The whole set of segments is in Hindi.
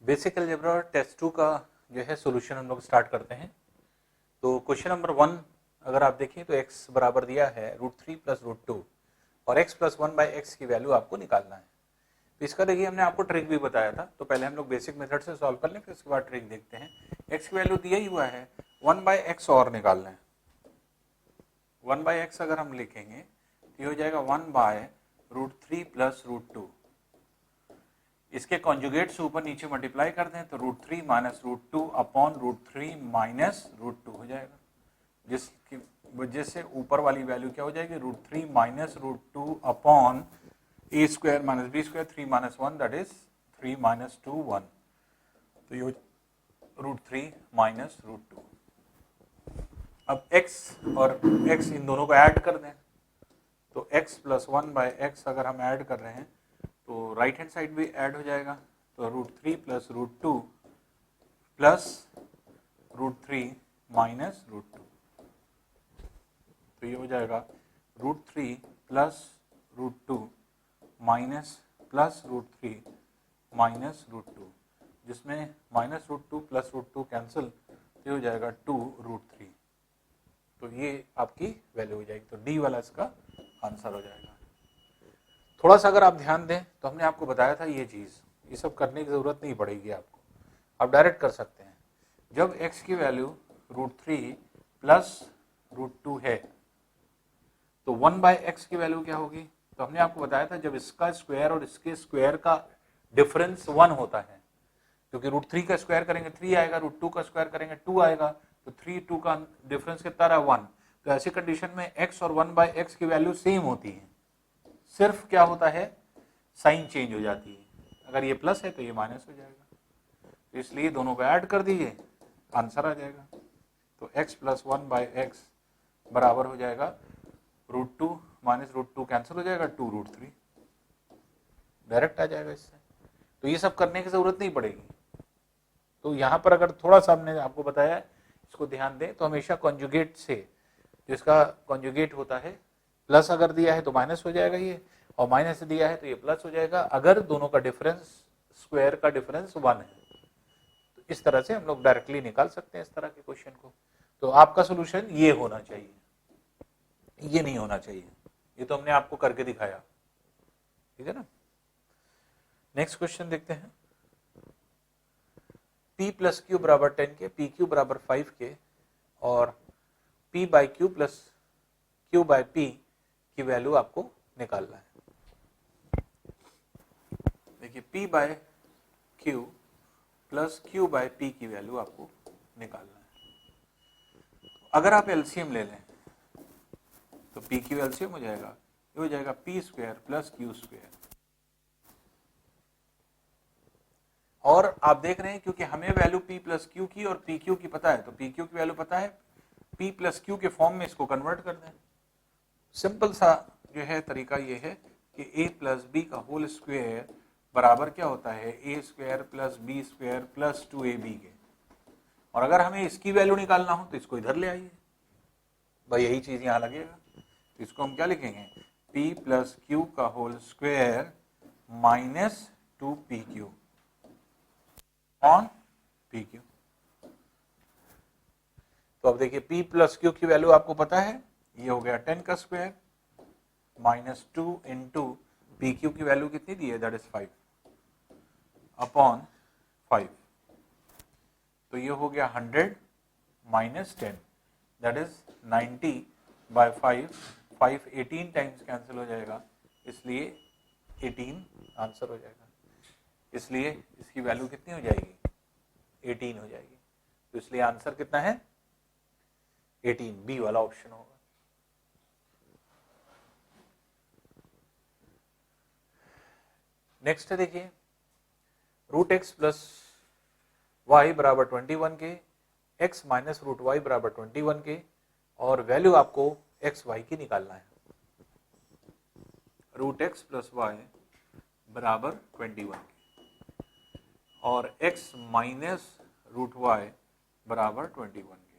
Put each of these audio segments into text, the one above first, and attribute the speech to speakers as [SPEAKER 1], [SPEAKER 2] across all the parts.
[SPEAKER 1] बेसिक अलजेब्रा टेस्ट 2 का जो है सॉल्यूशन हम लोग स्टार्ट करते हैं। तो क्वेश्चन नंबर 1 अगर आप देखें तो x बराबर दिया है √3 + √2 और x + 1/x की वैल्यू आपको निकालना है। तो इसका देखिए हमने आपको ट्रिक भी बताया था, तो पहले हम लोग बेसिक मेथड से सॉल्व कर लें, फिर उसके बाद ट्रिक देखते हैं। x की वैल्यू दिया ही हुआ है, 1/x और निकालना है। 1/x अगर हम लिखेंगे तो ये हो जाएगा 1/√3 + √2। इसके कॉन्जुगेट से ऊपर नीचे मल्टीप्लाई कर दें तो √3 - √2 अपॉन √3 - √2 हो जाएगा, जिसकी वजह से ऊपर वाली वैल्यू क्या हो जाएगी, √3 - √2 upon a² - b², 3 - 1 that is 3 - 2 1। तो ये √3 - √2। अब x और x इन दोनों को ऐड कर दें तो x + 1/x अगर हम ऐड कर रहे हैं तो राइट हैंड साइड भी ऐड हो जाएगा, तो √3 + √2 प्लस √3 - √2। तो ये हो जाएगा √3 + √2 प्लस √3 - √2, जिसमें -√2 + √2 कैंसिल, तो हो जाएगा 2√3। तो ये आपकी वैल्यू हो जाएगी। तो डी वाला इसका आंसर हो जाएगा। थोड़ा सा अगर आप ध्यान दें तो हमने आपको बताया था ये चीज, ये सब करने की जरूरत नहीं पड़ेगी आपको, आप डायरेक्ट कर सकते हैं। जब x की वैल्यू √3 + √2 है तो 1/x की वैल्यू क्या होगी, तो हमने आपको बताया था जब इसका स्क्वायर और इसके स्क्वायर का डिफरेंस 1 होता है, क्योंकि √3 का स्क्वायर करेंगे 3 आएगा, √2 का स्क्वायर करेंगे 2 आएगा, तो 3 2 का डिफरेंस कितना रहा 1। तो ऐसी कंडीशन में x और 1/x की वैल्यू सेम होती है, सिर्फ क्या होता है साइन चेंज हो जाती है। अगर ये प्लस है तो ये माइनस हो जाएगा, तो इसलिए दोनों को ऐड कर दीजिए, आंसर आ जाएगा। तो x + 1/x बराबर हो जाएगा √2 - √2 कैंसिल हो जाएगा 2√3, डायरेक्ट आ जाएगा इससे। तो ये सब करने की जरूरत नहीं पड़ेगी। तो यहाँ पर अगर थोड़ा सा हमने आपको बताया, इसको ध्यान दें, तो हमेशा कॉन्जुगेट से, जिसका कॉन्जुगेट होता है, प्लस अगर दिया है तो माइनस हो जाएगा ये, और माइनस दिया है तो ये प्लस हो जाएगा, अगर दोनों का डिफरेंस, स्क्वायर का डिफरेंस 1 है। तो इस तरह से हम लोग डायरेक्टली निकाल सकते हैं इस तरह के क्वेश्चन को। तो आपका सोल्यूशन ये होना चाहिए, ये नहीं होना चाहिए। ये तो हमने आपको करके दिखाया, ठीक है ना। नेक्स्ट क्वेश्चन देखते हैं। p + q = 10 के, pq = 5 के और p/q + q/p की वैल्यू आपको निकालना है। देखिए p/q + q/p की वैल्यू आपको निकालना है। अगर आप एलसीएम ले लें तो pq एलसीएम हो जाएगा, ये हो जाएगा p² + q²। और आप देख रहे हैं क्योंकि हमें वैल्यू p + q की और pq की पता है, तो pq की वैल्यू पता है, p + q के फॉर्म में इसको कन्वर्ट कर दें। सिंपल सा जो है तरीका ये है कि a + b का होल स्क्वायर बराबर क्या होता है, a² + b² + 2ab के। और अगर हमें इसकी वैल्यू निकालना हो तो इसको इधर ले आइए, भाई यही चीज यहां लगेगा। तो इसको हम क्या लिखेंगे, p + q का whole square - 2pq on pq। तो अब देखिए p + q की वैल्यू आपको पता है, ये हो गया 10 का स्क्वायर -2 इंटू pq की वैल्यू कितनी दी है, दैट इज 5 अपॉन 5। तो ये हो गया 100 - 10 दैट इज 90/5। 5 18 टाइम्स कैंसिल हो जाएगा, इसलिए 18 आंसर हो जाएगा। इसलिए इसकी वैल्यू कितनी हो जाएगी, 18 हो जाएगी। तो इसलिए आंसर कितना है, 18, बी वाला ऑप्शन होगा। नेक्स्ट है देखिए, √x + y = 21 के, x - √y = 21 के, और वैल्यू आपको x y की निकालना है। √x + y = 21 के और x - √y = 21 के।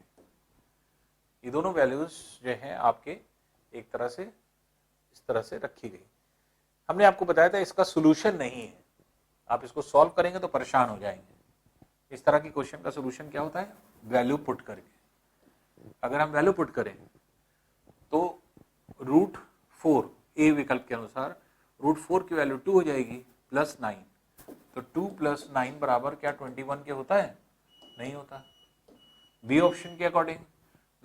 [SPEAKER 1] ये दोनों वैल्यूज जो हैं आपके एक तरह से इस तरह से रखी गई। हमने आपको बताया था इसका सॉल्यूशन नहीं है, आप इसको सॉल्व करेंगे तो परेशान हो जाएंगे। इस तरह के क्वेश्चन का सोल्यूशन क्या होता है, वैल्यू पुट करके। अगर हम वैल्यू पुट करें तो √4 ए विकल्प के अनुसार √4 की वैल्यू 2 हो जाएगी प्लस 9, तो 2 प्लस 9 बराबर क्या 21 के होता है, नहीं होता। बी ऑप्शन के अकॉर्डिंग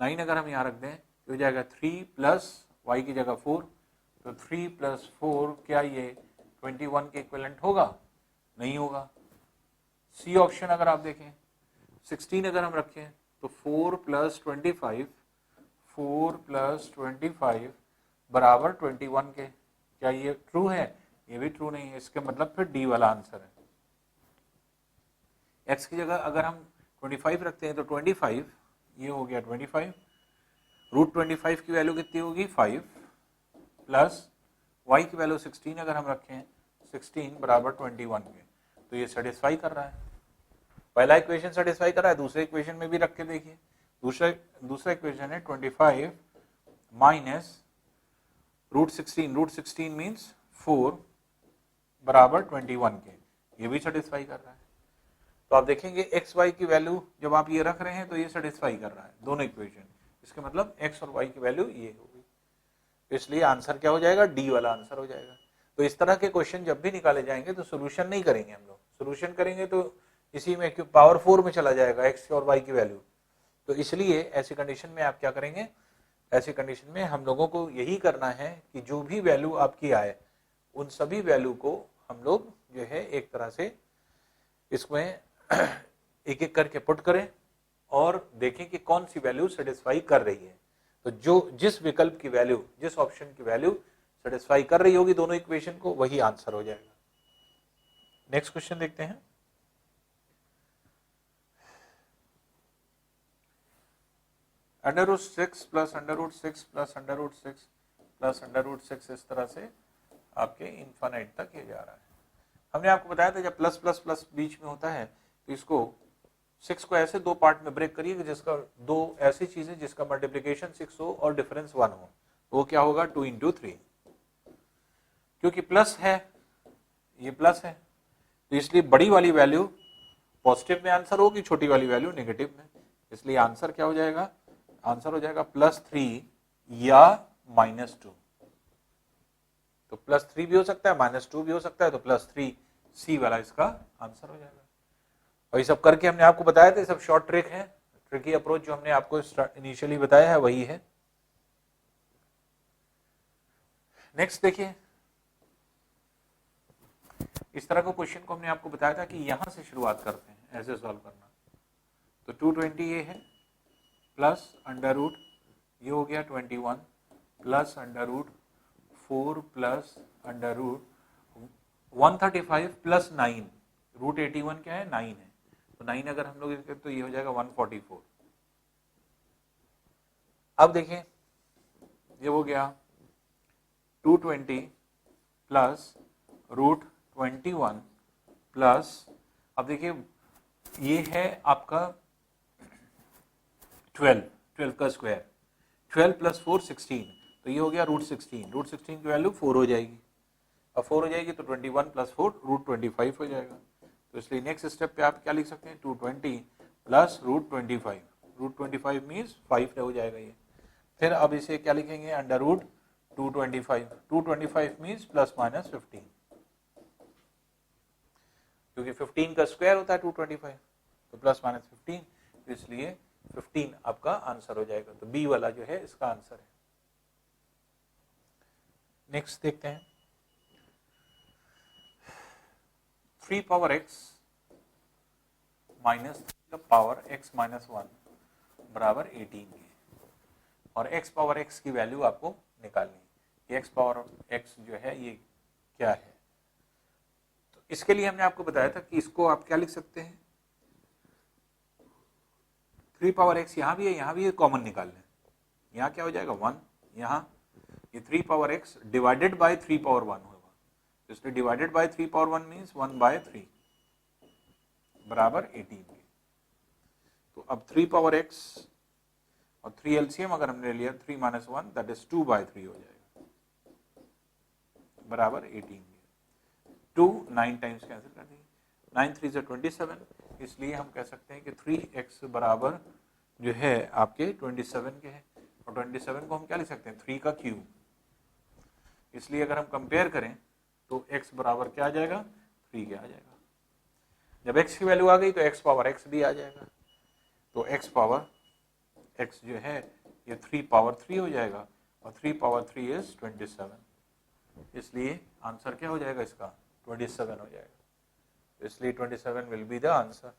[SPEAKER 1] 9 अगर हम यहाँ रख दें तो हो जाएगा 3 प्लस वाई की जगह 4, तो 3 प्लस 4 क्या ये 21 के इक्विवेलेंट होगा, नहीं होगा। सी ऑप्शन अगर आप देखें 16 अगर हम रखें तो 4 प्लस 25 बराबर 21 के, क्या ये ट्रू है, ये भी ट्रू नहीं है। इसके मतलब फिर डी वाला आंसर है। एक्स की जगह अगर हम 25 रखते हैं तो 25 ये हो गया 25, √25 की वैल्यू कितनी होगी 5 प्लस वाई की वैल्यू 16 अगर हम रखें 16 बराबर 21 के, तो ये सेटिस्फाई कर रहा है। पहला इक्वेशन सेटिस्फाई कर रहा है, दूसरे इक्वेशन में भी रख के देखिए। दूसरा इक्वेशन है 25 माइनस √16 मीन्स 4 बराबर 21 के, ये भी सेटिस्फाई कर रहा है। तो आप देखेंगे एक्स वाई की वैल्यू जब आप ये रख रहे हैं तो ये सेटिस्फाई कर रहा है दोनों इक्वेशन, इसके मतलब एक्स और वाई की वैल्यू ये होगी, इसलिए आंसर क्या हो जाएगा, डी वाला आंसर हो जाएगा। तो इस तरह के क्वेश्चन जब भी निकाले जाएंगे तो सोल्यूशन नहीं करेंगे हम लोग, सोल्यूशन करेंगे तो इसी में क्यों पावर 4 में चला जाएगा एक्स और वाई की वैल्यू। तो इसलिए ऐसी कंडीशन में आप क्या करेंगे, ऐसी कंडीशन में हम लोगों को यही करना है कि जो भी वैल्यू आपकी आए उन सभी वैल्यू को हम लोग जो है एक तरह से इसमें एक एक करके पुट करें और देखें कि कौन सी वैल्यू सेटिस्फाई कर रही है। तो जो जिस विकल्प की वैल्यू, जिस ऑप्शन की वैल्यू सेटिस्फाई कर रही होगी दोनों इक्वेशन को, वही आंसर हो जाएगा। नेक्स्ट क्वेश्चन देखते हैं। √6 प्लस √6 प्लस √6 प्लस √6 इस तरह से आपके इन्फानाइट तक ये जा रहा है। हमने आपको बताया था जब प्लस प्लस प्लस बीच में होता है तो इसको 6 को ऐसे दो पार्ट में ब्रेक करिए कि जिसका दो ऐसी चीजें जिसका मल्टीप्लिकेशन 6 हो और डिफरेंस 1 हो, वो क्या होगा 2 × 3। क्योंकि प्लस है, ये प्लस है, तो इसलिए बड़ी वाली वैल्यू पॉजिटिव में आंसर होगी, छोटी वाली वैल्यू नेगेटिव में, इसलिए आंसर क्या हो जाएगा, आंसर हो जाएगा +3 या -2। तो +3 भी हो सकता है, -2 भी हो सकता है, तो +3 सी वाला इसका आंसर हो जाएगा। और ये सब करके हमने आपको बताया था, सब शॉर्ट ट्रिक है, ट्रिकी अप्रोच जो हमने आपको इनिशियली बताया है वही है। नेक्स्ट देखिए, इस तरह का क्वेश्चन को हमने आपको बताया था कि यहां से शुरुआत करते हैं ऐसे सॉल्व करना। तो 220 ये है प्लस √ ये हो गया 21 प्लस √4 प्लस √135 प्लस 9, √81 क्या है 9 है, तो 9 अगर हम लोग तो ये हो जाएगा 144। अब देखें ये हो गया 220 प्लस √21 प्लस, अब देखिए ये है आपका 12 का स्क्वायर, 12 प्लस 4 16, तो ये हो गया √16 की वैल्यू 4 हो जाएगी, अब 4 हो जाएगी तो 21 प्लस 4 √25 हो जाएगा। तो इसलिए नेक्स्ट स्टेप पे आप क्या लिख सकते हैं, 220 प्लस √25 मीन्स 5 हो जाएगा ये। फिर अब इसे क्या लिखेंगे, √225 मीन्स ±15, क्योंकि 15 का स्क्वायर होता है 225, तो ±15, तो इसलिए 15 आपका आंसर हो जाएगा। तो बी वाला जो है इसका आंसर है। नेक्स्ट देखते हैं, 3 power x minus 3 power x minus 1 बराबर 18 है, और x पावर x की वैल्यू आपको निकालनी है। x पावर x जो है ये क्या है, तो इसके लिए हमने आपको बताया था कि इसको आप क्या लिख सकते हैं, 3 पावर x यहाँ भी है, यहाँ भी है, कॉमन निकाल लें, यहाँ क्या हो जाएगा 1, यहाँ ये 3 power x divided by 3 power 1 होगा, इसलिए डिवाइडेड बाय 3 पावर 1 मीन्स 1/3 बराबर 18। तो अब 3 पावर x और 3 एलसीएम अगर हमने लिया 3 - 1 दैट इज 2/3 हो जाएगा बराबर 18। 2 9 टाइम्स कैंसिल कर देंगे, 9 3 27, इसलिए हम कह सकते हैं कि 3x बराबर जो है आपके 27 के है, और 27 को हम क्या लिख सकते हैं 3 का क्यूब। इसलिए अगर हम कंपेयर करें तो x बराबर क्या आ जाएगा 3 के आ जाएगा। जब x की वैल्यू आ गई तो x पावर x भी आ जाएगा, तो x पावर x जो है ये 3 पावर 3 हो जाएगा, और 3 पावर 3 इज 27, इसलिए आंसर क्या हो जाएगा इसका 27 हो जाएगा। इसलिए 27 विल बी द आंसर।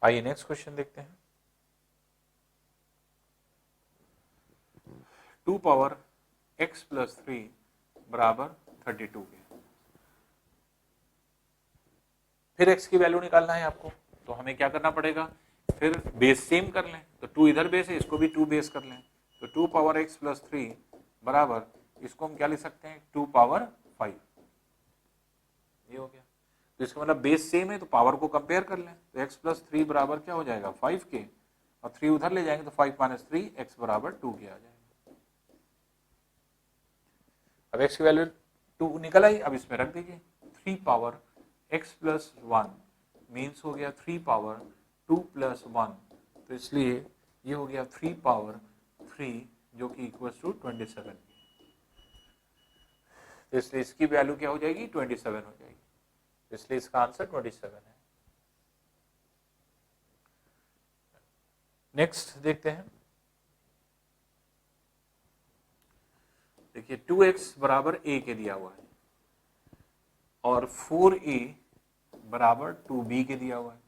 [SPEAKER 1] आइए नेक्स्ट क्वेश्चन देखते हैं। 2 पावर x प्लस 3 बराबर 32 के। फिर x की वैल्यू निकालना है आपको, तो हमें क्या करना पड़ेगा, फिर बेस सेम कर लें, तो 2 इधर बेस है, इसको भी 2 बेस कर लें, तो 2 पावर x प्लस 3 बराबर, इसको हम क्या लिख सकते हैं 2 पावर 5, ये हो गया। तो इसका मतलब बेस सेम है तो पावर को कंपेयर कर लें, तो x प्लस 3 बराबर क्या हो जाएगा 5 के, और 3 उधर ले जाएंगे तो 5 माइनस 3 x बराबर 2 के आ जाएगा। अब x की वैल्यू 2 निकल आई, अब इसमें रख दीजिए 3 पावर x प्लस 1 मीन्स हो गया 3 पावर 2 प्लस 1, तो इसलिए ये हो गया 3 पावर 3 जो कि इक्वल्स टू 27, तो इसलिए इसकी वैल्यू क्या हो जाएगी 27 हो जाएगी, इसलिए इसका आंसर 27 है। नेक्स्ट देखते हैं, देखिए 2x बराबर a के दिया हुआ है और 4a बराबर 2b के दिया हुआ है,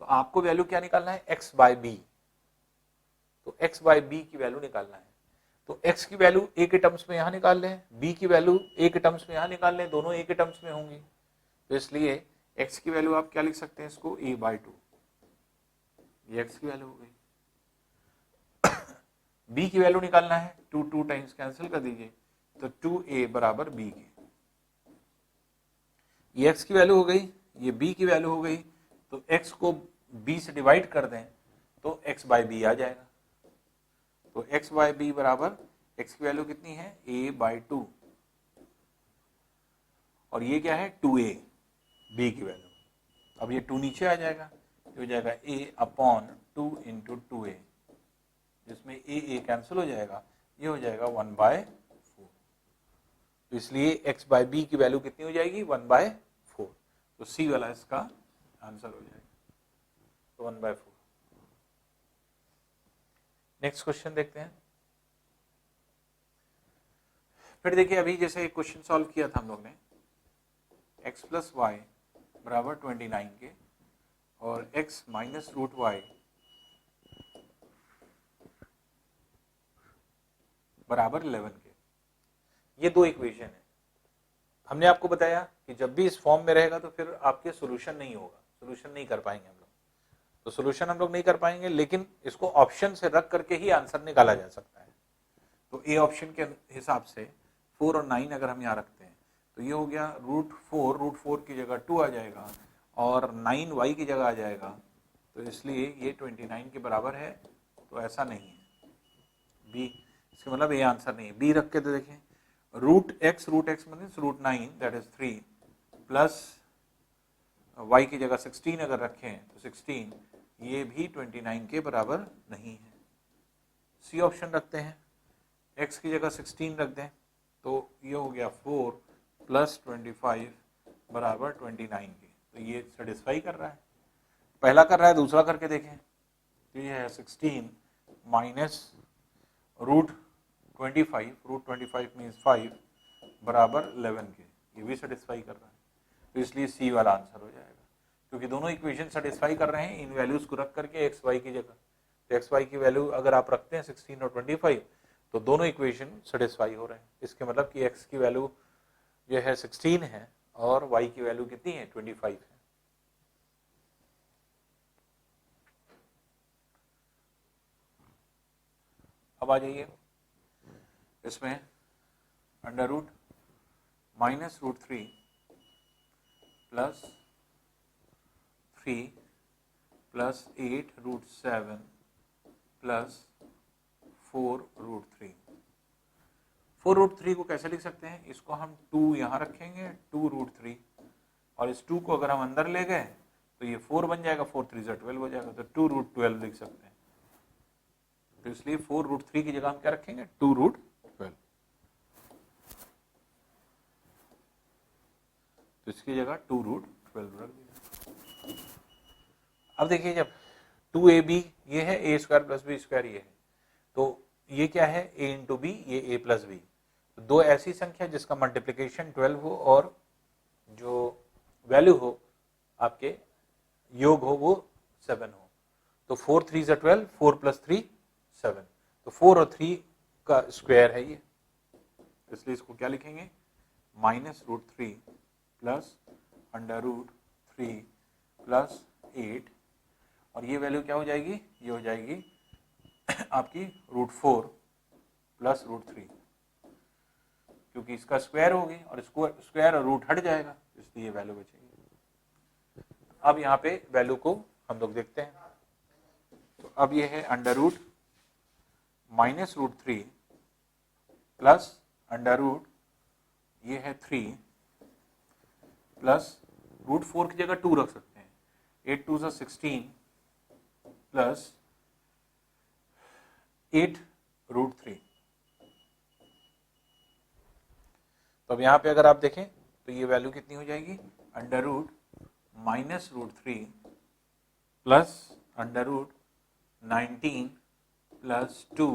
[SPEAKER 1] तो आपको वैल्यू क्या निकालना है x बाय b, तो x बाय b की वैल्यू निकालना है, तो x की वैल्यू a के टर्म्स में यहां निकाल लें, b की वैल्यू a के टर्म्स में यहां निकाल लें, दोनों a के टर्म्स में होंगी, तो इसलिए x की वैल्यू आप क्या लिख सकते हैं इसको a बाय 2, ये x की वैल्यू हो गई। b की वैल्यू निकालना है, 2 टाइम्स कैंसिल कर दीजिए, तो 2a बराबर b के, ये x की वैल्यू हो गई, ये b की वैल्यू हो गई, तो x को b से डिवाइड कर दें तो x बाय b आ जाएगा, तो x बाय b बराबर x की वैल्यू कितनी है a बाय 2, और ये क्या है 2a b की वैल्यू, अब ये 2 नीचे आ जाएगा, तो हो जाएगा a अपॉन 2 इंटू 2a, जिसमें a कैंसिल हो जाएगा, ये हो जाएगा 1 बाय 4, तो इसलिए x बाय b की वैल्यू कितनी हो जाएगी 1 बाय 4, तो c वाला इसका आंसर हो जाएगा, तो 1 बाय 4। नेक्स्ट क्वेश्चन देखते हैं। फिर देखिए अभी जैसे एक क्वेश्चन सॉल्व किया था हम लोग ने, x प्लस वाई बराबर 29 के और x माइनस रूट वाई बराबर 11 के, ये दो इक्वेशन है। हमने आपको बताया कि जब भी इस फॉर्म में रहेगा तो फिर आपके सोल्यूशन नहीं होगा, सोल्यूशन नहीं कर पाएंगे हम लोग, तो सोल्यूशन हम लोग नहीं कर पाएंगे, लेकिन इसको ऑप्शन से रख करके ही आंसर निकाला जा सकता है। तो ए ऑप्शन के हिसाब से 4 और 9 अगर हम यहाँ रखते हैं तो ये हो गया √4 की जगह 2 आ जाएगा और 9y की जगह आ जाएगा, तो इसलिए ये 29 के बराबर है, तो ऐसा नहीं है बी, इसका मतलब ये आंसर नहीं है। बी रख के तो देखें √x मतलब √9 दैट इज 3 प्लस y की जगह 16 अगर रखें तो 16, ये भी 29 के बराबर नहीं है। सी ऑप्शन रखते हैं, x की जगह 16 रख दें तो ये हो गया 4 प्लस 25 बराबर 29 के, तो ये सेटिस्फाई कर रहा है, पहला कर रहा है, दूसरा करके देखें तो ये है 16 माइनस √25 मीन्स 5 बराबर 11 के, ये भी सेटिस्फाई कर रहा है, तो इसलिए सी वाला आंसर हो जाएगा, क्योंकि दोनों इक्वेशन सेटिस्फाई कर रहे हैं इन वैल्यूज को रख करके एक्स वाई की जगह, तो एक्स वाई की वैल्यू अगर आप रखते हैं 16 और 25 तो दोनों इक्वेशन सेटिस्फाई हो रहे हैं, इसके मतलब कि x की वैल्यू जो है 16 है और y की वैल्यू कितनी है 25 है। अब आ जाइए इसमें under root minus √3 plus 3 plus 8 √7 plus 4 √3, 4 √3 को कैसे लिख सकते हैं, इसको हम 2 यहाँ रखेंगे 2 √3 और इस 2 को अगर हम अंदर ले गए तो ये 4 बन जाएगा, 4 3 12 हो जाएगा, तो 2 रूट 12 लिख सकते हैं। तो इसलिए 4 रूट 3 की जगह हम क्या रखेंगे, 2 रूट 12। तो इसकी जगह 2 रूट 12 रख दिया। अब देखिए जब 2ab ये है a square plus B square ये है, तो ये क्या है a इंटू बी, ये a प्लस बी। तो दो ऐसी संख्या जिसका मल्टीप्लीकेशन 12 हो और जो वैल्यू हो आपके योग हो वो 7 हो। तो 4 3 12, 4 प्लस 3 7, तो 4 और 3 का स्क्वायर है ये, इसलिए इसको क्या लिखेंगे, minus root 3 plus under root 3 plus 8, और ये वैल्यू क्या हो जाएगी, ये हो जाएगी आपकी रूट 4 प्लस रूट 3, क्योंकि इसका स्क्वायर होगी और इसको स्क्वायर और रूट हट जाएगा, इसलिए वैल्यू बचेगी। अब यहाँ पे वैल्यू को हम लोग देखते हैं, तो अब ये है under root minus root 3 plus under root ये है 3 प्लस रूट 4 की जगह 2 रख सकते हैं, 8 2 16 प्लस 8 रूट 3। तो अब यहाँ पे अगर आप देखें तो ये वैल्यू कितनी हो जाएगी, under root minus root 3 plus under root 19 plus 2।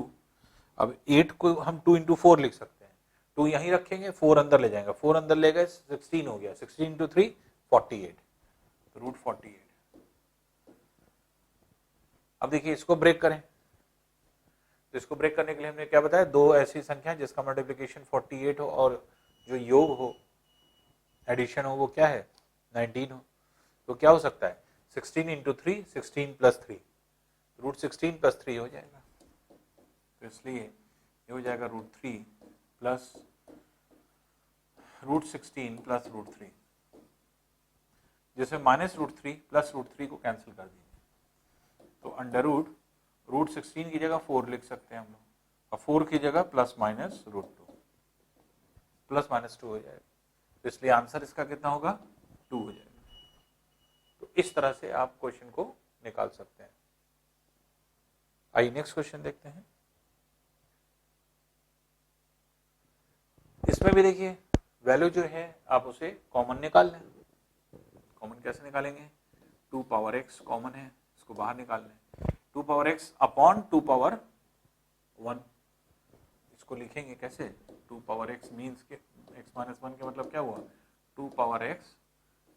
[SPEAKER 1] अब 8 को हम 2 इंटू 4 लिख सकते हैं, 2 यहीं रखेंगे, 4 अंदर ले जाएंगे, 4 अंदर ले गए 16 हो गया, 16 इंटू 3 48, तो रूट 48। अब देखिए इसको ब्रेक करें, तो इसको ब्रेक करने के लिए हमने क्या बताया, दो ऐसी संख्या जिसका मल्टीप्लिकेशन 48 हो और जो योग हो एडिशन हो वो क्या है 19 हो। तो क्या हो सकता है 16 इंटू 3 16 प्लस 3, रूट 16 प्लस 3 हो जाएगा, तो इसलिए ये हो जाएगा root 3 plus root 16 plus root 3, जैसे माइनस रूट 3 प्लस रूट 3 को कैंसिल कर दीजिए, तो अंडर रूट 16 की जगह 4 लिख सकते हैं हम लोग, और 4 की जगह plus minus root 2, plus minus 2 हो जाएगा, तो इसलिए आंसर इसका कितना होगा 2 हो जाएगा। तो इस तरह से आप क्वेश्चन को निकाल सकते हैं। आइए नेक्स्ट क्वेश्चन देखते हैं। इसमें भी देखिए वैल्यू जो है आप उसे कॉमन निकाल लें। कॉमन कैसे निकालेंगे, 2 पावर x कॉमन है, इसको बाहर निकाल लें, 2 पावर x अपॉन 2 पावर 1, इसको लिखेंगे कैसे, 2 पावर x मीन्स के x माइनस 1 का मतलब क्या हुआ, 2 power x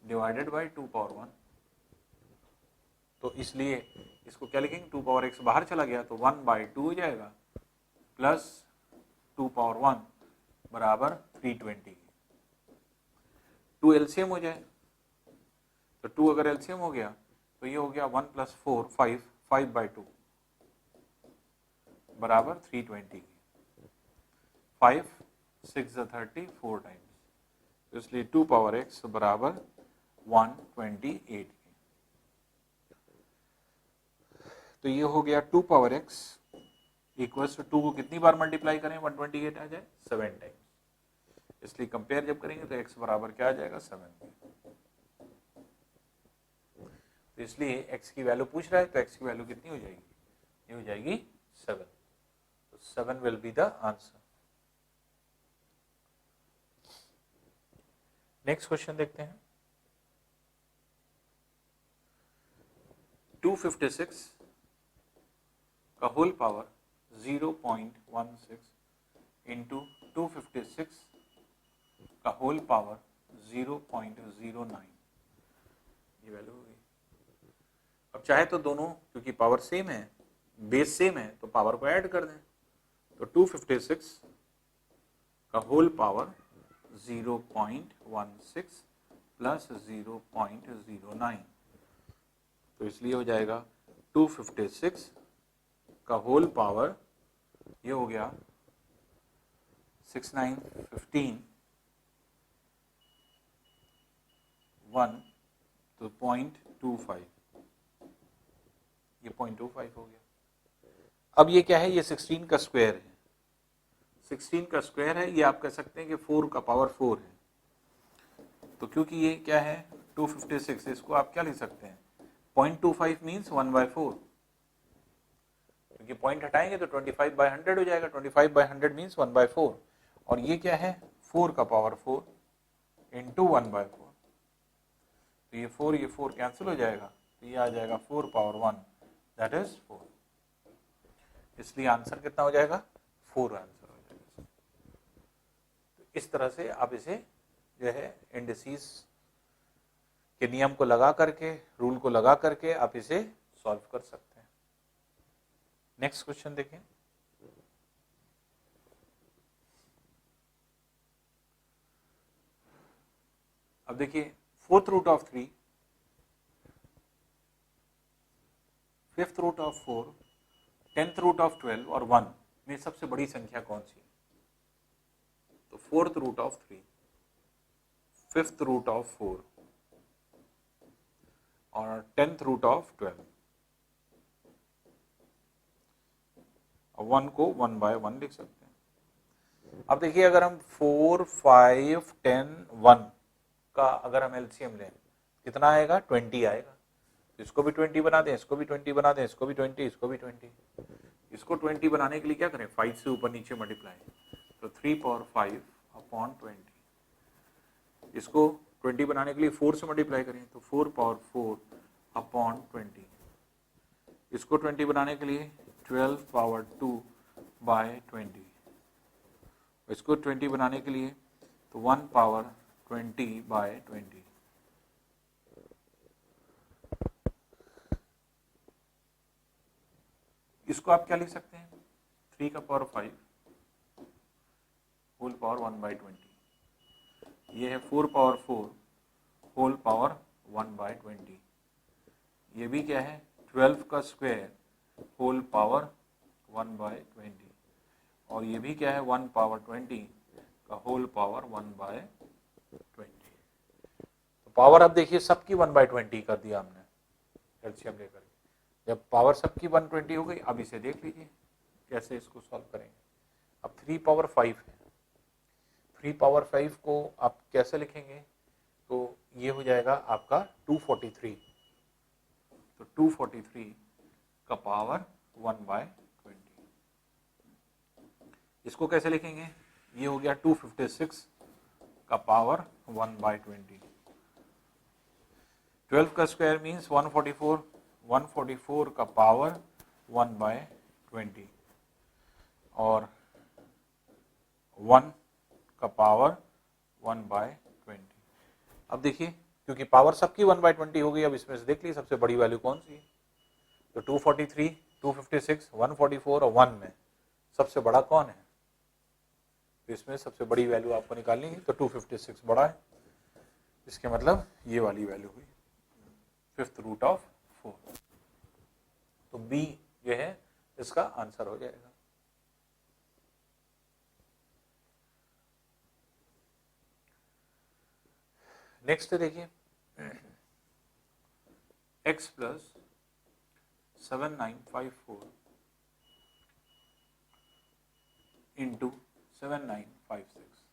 [SPEAKER 1] divided by 2 power 1, तो इसलिए इसको क्या लिखेंगे, 2 पावर x बाहर चला गया तो 1/2 हो जाएगा, प्लस 2 पावर 1 बराबर 320, 2 एलसीएम हो जाए, तो 2 अगर एलसीएम हो गया तो ये हो गया 1 प्लस 4 5/2 बराबर 320, 5 6 30 4 टाइम्स, तो इसलिए 2 पावर x बराबर 128। तो ये हो गया 2 पावर x इक्वल्स टू 2 को कितनी बार मल्टीप्लाई करें 128 आ जाए 7 टाइम्स, इसलिए कंपेयर जब करेंगे तो x बराबर क्या आ जाएगा 7। तो इसलिए x की वैल्यू पूछ रहा है, तो x की वैल्यू कितनी हो जाएगी, ये हो जाएगी 7, तो 7 will be the answer. Next question देखते हैं। 256 का होल पावर 0.16 इंटू 256 का होल पावर 0.09, ये वैल्यू होगी। अब चाहे तो दोनों, क्योंकि पावर सेम है, बेस सेम है, तो पावर को ऐड कर दें, तो 256 का होल पावर 0.16 प्लस 0.09, तो इसलिए हो जाएगा 256 का होल पावर, ये हो गया 6915 1, तो 0.25, ये 0.25 हो गया। अब ये क्या है, ये 16 का स्क्वायर है, 16 का स्क्वायर है, ये आप कह सकते हैं कि 4 का पावर 4 है, तो क्योंकि ये क्या है 256, इसको आप क्या लिख सकते हैं 0.25 मीन्स 1/4, क्योंकि पॉइंट हटाएंगे तो 25/100 हो जाएगा, 25/100 मीन्स 1/4, और ये क्या है 4 का पावर 4 इंटू 1/4, तो ये 4 कैंसिल हो जाएगा, तो ये आ जाएगा 4 पावर 1 दैट इज 4, इसलिए आंसर कितना हो जाएगा 4 आंसर हो जाएगा। तो इस तरह से आप इसे जो है इंडिसेस के नियम को लगा करके, रूल को लगा करके आप इसे सॉल्व कर सकते हैं। नेक्स्ट क्वेश्चन देखें। अब देखिए 4th root of 3, 5th root of 4, 10th root of 12 और 1 में सबसे बड़ी संख्या कौन सी है? तो 4th root of 3, 5th root of 4 और 10th रूट ऑफ 12, 1 को 1/1 लिख सकते हैं। अब देखिए अगर हम 4, 5, 10, 1 का अगर हम एलसीएम लें कितना आएगा 20 आएगा, इसको भी 20 बना दें, इसको भी 20 बना दें, इसको भी 20, इसको भी 20, इसको 20 बनाने के लिए क्या करें 5 से ऊपर नीचे मल्टीप्लाई, तो 3 पावर 5 अपॉन 20, इसको 20 बनाने के लिए 4 से मल्टीप्लाई करें तो 4 पावर 4 अपॉन 20, इसको 20 बनाने के लिए 12 पावर 2 बाय 20, इसको 20 बनाने के लिए तो 1 पावर 20 बाय 20, इसको आप क्या लिख सकते हैं 3 का पावर 5 होल पावर 1/20, ये है 4 पावर 4 होल पावर 1/20, ये भी क्या है 12 का स्क्वायर होल पावर 1/20, और ये भी क्या है 1 पावर 20 का होल पावर 1/20। तो पावर अब देखिए सबकी 1/20 कर दिया हमने एलसीएम लेकर, जब पावर सबकी 120 हो गई, अब इसे देख लीजिए कैसे इसको सॉल्व करेंगे। अब 3 पावर 5 है, 3 पावर 5 को आप कैसे लिखेंगे, तो ये हो जाएगा आपका 243, तो 243 का पावर 1/20, इसको कैसे लिखेंगे, ये हो गया 256 का पावर 1/20, 12 का स्क्वायर मीन्स 144, 144 का पावर 1/20 और 1 का पावर 1/20। अब देखिए क्योंकि पावर सबकी 1/20 हो गई, अब इसमें से देख लीजिए सबसे बड़ी वैल्यू कौन सी है, तो 243, 256, 144 और 1 में सबसे बड़ा कौन है, तो इसमें सबसे बड़ी वैल्यू आपको निकालनी है, तो 256 बड़ा है, इसके मतलब ये वाली वैल्यू हुई 5th रूट ऑफ 4, तो बी जो है इसका आंसर हो जाएगा। नेक्स्ट देखिए x प्लस 7954 इंटू 7956,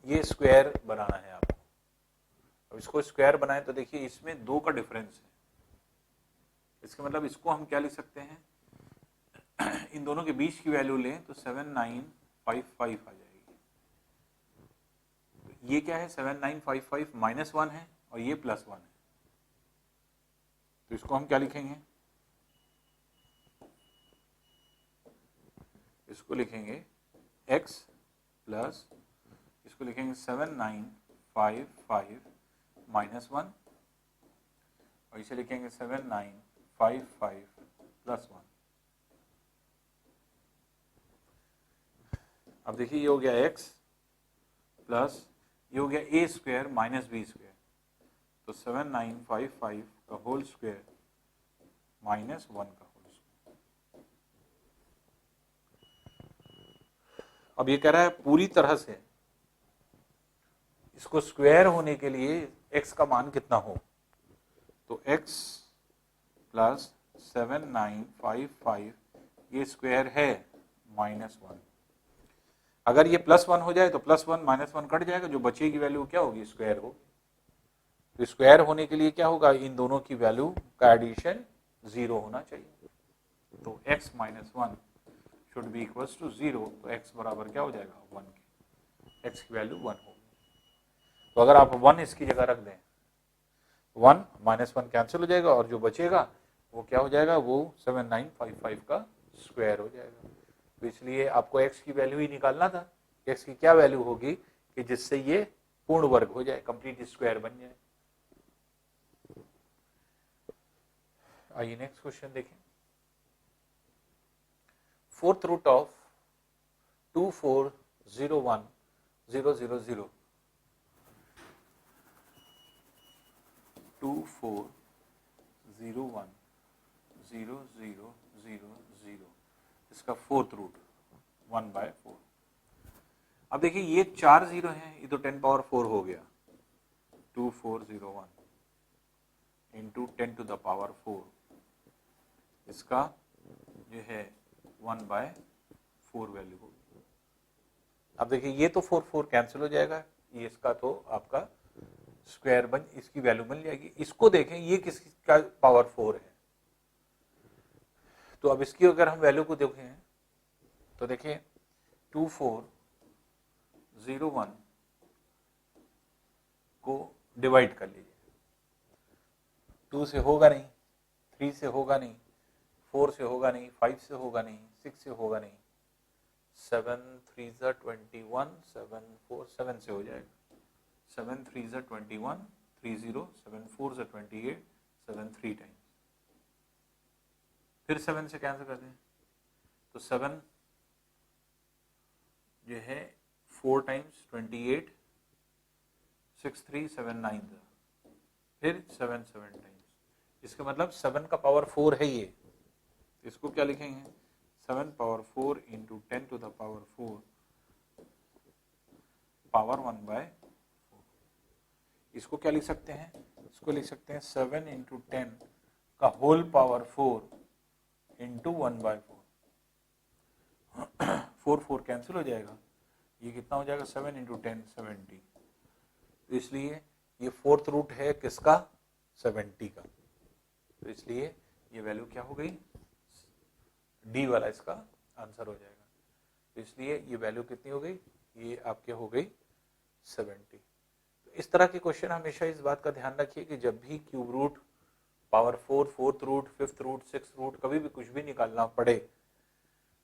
[SPEAKER 1] ये स्क्वायर बनाना है आपको। अब इसको स्क्वायर बनाए तो देखिए इसमें 2 का डिफरेंस है, इसका मतलब इसको हम क्या लिख सकते हैं, इन दोनों के बीच की वैल्यू लें तो 7955 आ जाएगी, तो ये क्या है 7955 -1 है और ये +1 है, तो इसको हम क्या लिखेंगे, इसको लिखेंगे x प्लस, इसको लिखेंगे 7955 -1 और इसे लिखेंगे 7955 +1। अब देखिए ये हो गया x प्लस ये हो गया a square minus b square, तो 7955 का होल स्क्वायर -1 का होल स्क्वायर। अब ये कह रहा है पूरी तरह से इसको स्क्वायर होने के लिए x का मान कितना हो, तो x प्लस 7955 ये स्क्वायर है -1, अगर ये +1 हो जाए तो +1 -1 कट जाएगा, जो बचेगी वैल्यू क्या होगी, स्क्वायर होगी। तो स्क्वायर होने के लिए क्या होगा, इन दोनों की वैल्यू का एडिशन 0 होना चाहिए। तो x - 1 should be equals to 0, तो x बराबर क्या हो जाएगा, 1 के, x की वैल्यू 1 होगी। तो अगर आप 1 इसकी जगह रख दें, 1 -1 कैंसिल हो जाएगा और जो बचेगा वो क्या हो जाएगा, वो 7955 का स्क्वायर हो जाएगा। तो इसलिए आपको x की वैल्यू ही निकालना था, x की क्या वैल्यू होगी कि जिससे ये पूर्ण वर्ग हो जाए, कंप्लीट स्क्वायर बन जाए। आइए नेक्स्ट क्वेश्चन देखें। 4th रूट ऑफ 2401000 24010000 इसका 4th रूट 1/4। अब देखिए ये 4 0 है, ये तो 10 पावर 4 हो गया, 2401 इंटू 10 टू द पावर 4, इसका जो है 1/4 वैल्यू होगी। अब देखिए ये तो 4 कैंसिल हो जाएगा, ये इसका तो आपका स्क्वायर बन, इसकी वैल्यू मिल जाएगी। इसको देखें, ये किसका पावर 4 है, तो अब इसकी अगर हम वैल्यू को देखें तो देखिए 2401 को डिवाइड कर लीजिए, 2 से होगा नहीं, 3 से होगा नहीं, 4 से होगा नहीं, 5 से होगा नहीं, 6 से होगा नहीं, 7 3 21, 7 4 7 से हो जाएगा, 7 3 21, 30, 7 4 28, 7 3 टाइम्स, फिर 7 से कैंसिल कर दें तो 7 जो है 4 टाइम्स 28, 6 3 7 9, फिर 7 7 टाइम्स, इसका मतलब 7 का पावर 4 है ये, इसको क्या लिखेंगे, 7 power 4 into 10 to the power 4 power 1/4। इसको क्या लिख सकते हैं, इसको लिख सकते हैं 7 इंटू 10 का होल पावर 4 इंटू 1/4। 4 कैंसिल हो जाएगा, ये कितना हो जाएगा, 7 इंटू 10 70। तो इसलिए ये 4th रूट है किसका, 70 का, तो इसलिए ये वैल्यू क्या हो गई, डी वाला इसका आंसर हो जाएगा। तो इसलिए ये वैल्यू कितनी हो गई, ये आपके हो गई 70। तो इस तरह के क्वेश्चन हमेशा इस बात का ध्यान रखिए कि जब भी cube root, power 4, 4th root, 5th root, 6th root, कभी भी कुछ भी निकालना पड़े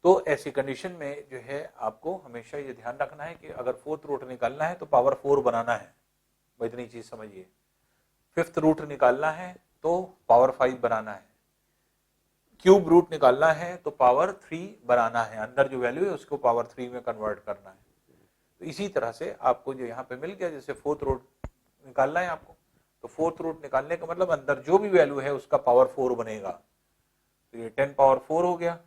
[SPEAKER 1] तो ऐसी कंडीशन में जो है आपको हमेशा ये ध्यान रखना है कि अगर 4th रूट निकालना है तो पावर 4 बनाना है, इतनी चीज समझिए। 5th रूट निकालना है तो पावर 5 बनाना है, क्यूब रूट निकालना है तो पावर 3 बनाना है, अंदर जो वैल्यू है उसको पावर 3 में कन्वर्ट करना है। तो इसी तरह से आपको जो यहाँ पे मिल गया, जैसे 4th रूट निकालना है आपको, तो 4th रूट निकालने का मतलब अंदर जो भी वैल्यू है उसका पावर 4 बनेगा। तो ये 10 पावर 4 हो गया,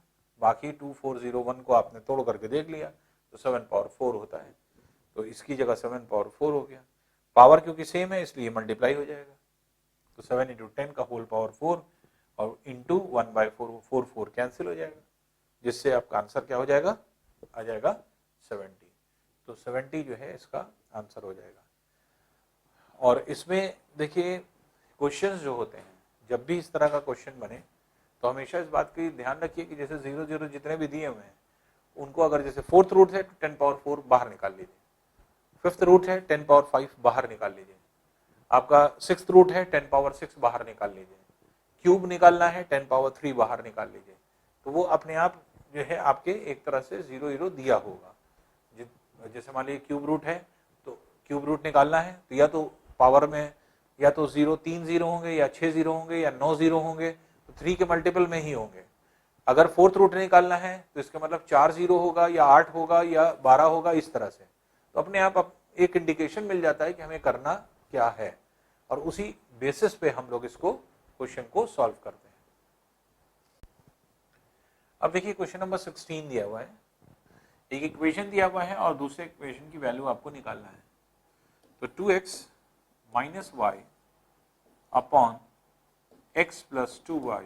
[SPEAKER 1] बाकी 2401 को आपने तोड़ करके देख लिया तो 7 पावर 4 होता है, तो इसकी जगह 7 पावर 4 हो गया। पावर क्योंकि सेम है इसलिए मल्टीप्लाई हो जाएगा, तो 7 इंटू 10 का होल पावर 4 और इंटू 1/4, 4 कैंसिल हो जाएगा, जिससे आपका आंसर क्या हो जाएगा, आ जाएगा 70। तो 70 जो है इसका आंसर हो जाएगा। और इसमें देखिए क्वेश्चंस जो होते हैं, जब भी इस तरह का क्वेश्चन बने तो हमेशा इस बात की ध्यान रखिए कि जैसे 0 0 जितने भी दिए हुए हैं उनको अगर जैसे 4th रूट है तो 10 पावर 4 बाहर निकाल लीजिए, 5th रूट है 10 पावर 5 बाहर निकाल लीजिए, आपका 6th रूट है 10 पावर 6 बाहर निकाल लीजिए, क्यूब निकालना है 10 पावर 3 बाहर निकाल लीजिए। तो वो अपने आप जो है आपके एक तरह से 0 0 दिया होगा। जैसे मान लीजिए क्यूब रूट है तो क्यूब रूट निकालना है तो या तो पावर में या तो 3 0 होंगे या 6 0 होंगे या 9 0 होंगे, तो 3 के मल्टीपल में ही होंगे। अगर 4th रूट निकालना है तो इसका मतलब 4 0 होगा या 8 होगा या 12 होगा, इस तरह से। तो अपने आप एक इंडिकेशन मिल जाता है कि हमें करना क्या है, और उसी बेसिस पे हम लोग इसको क्वेश्चन को सॉल्व करते हैं। अब देखिए क्वेश्चन नंबर 16 दिया हुआ है, एक इक्वेशन दिया हुआ है और दूसरे इक्वेशन की वैल्यू आपको निकालना है। तो 2x minus y upon x plus 2y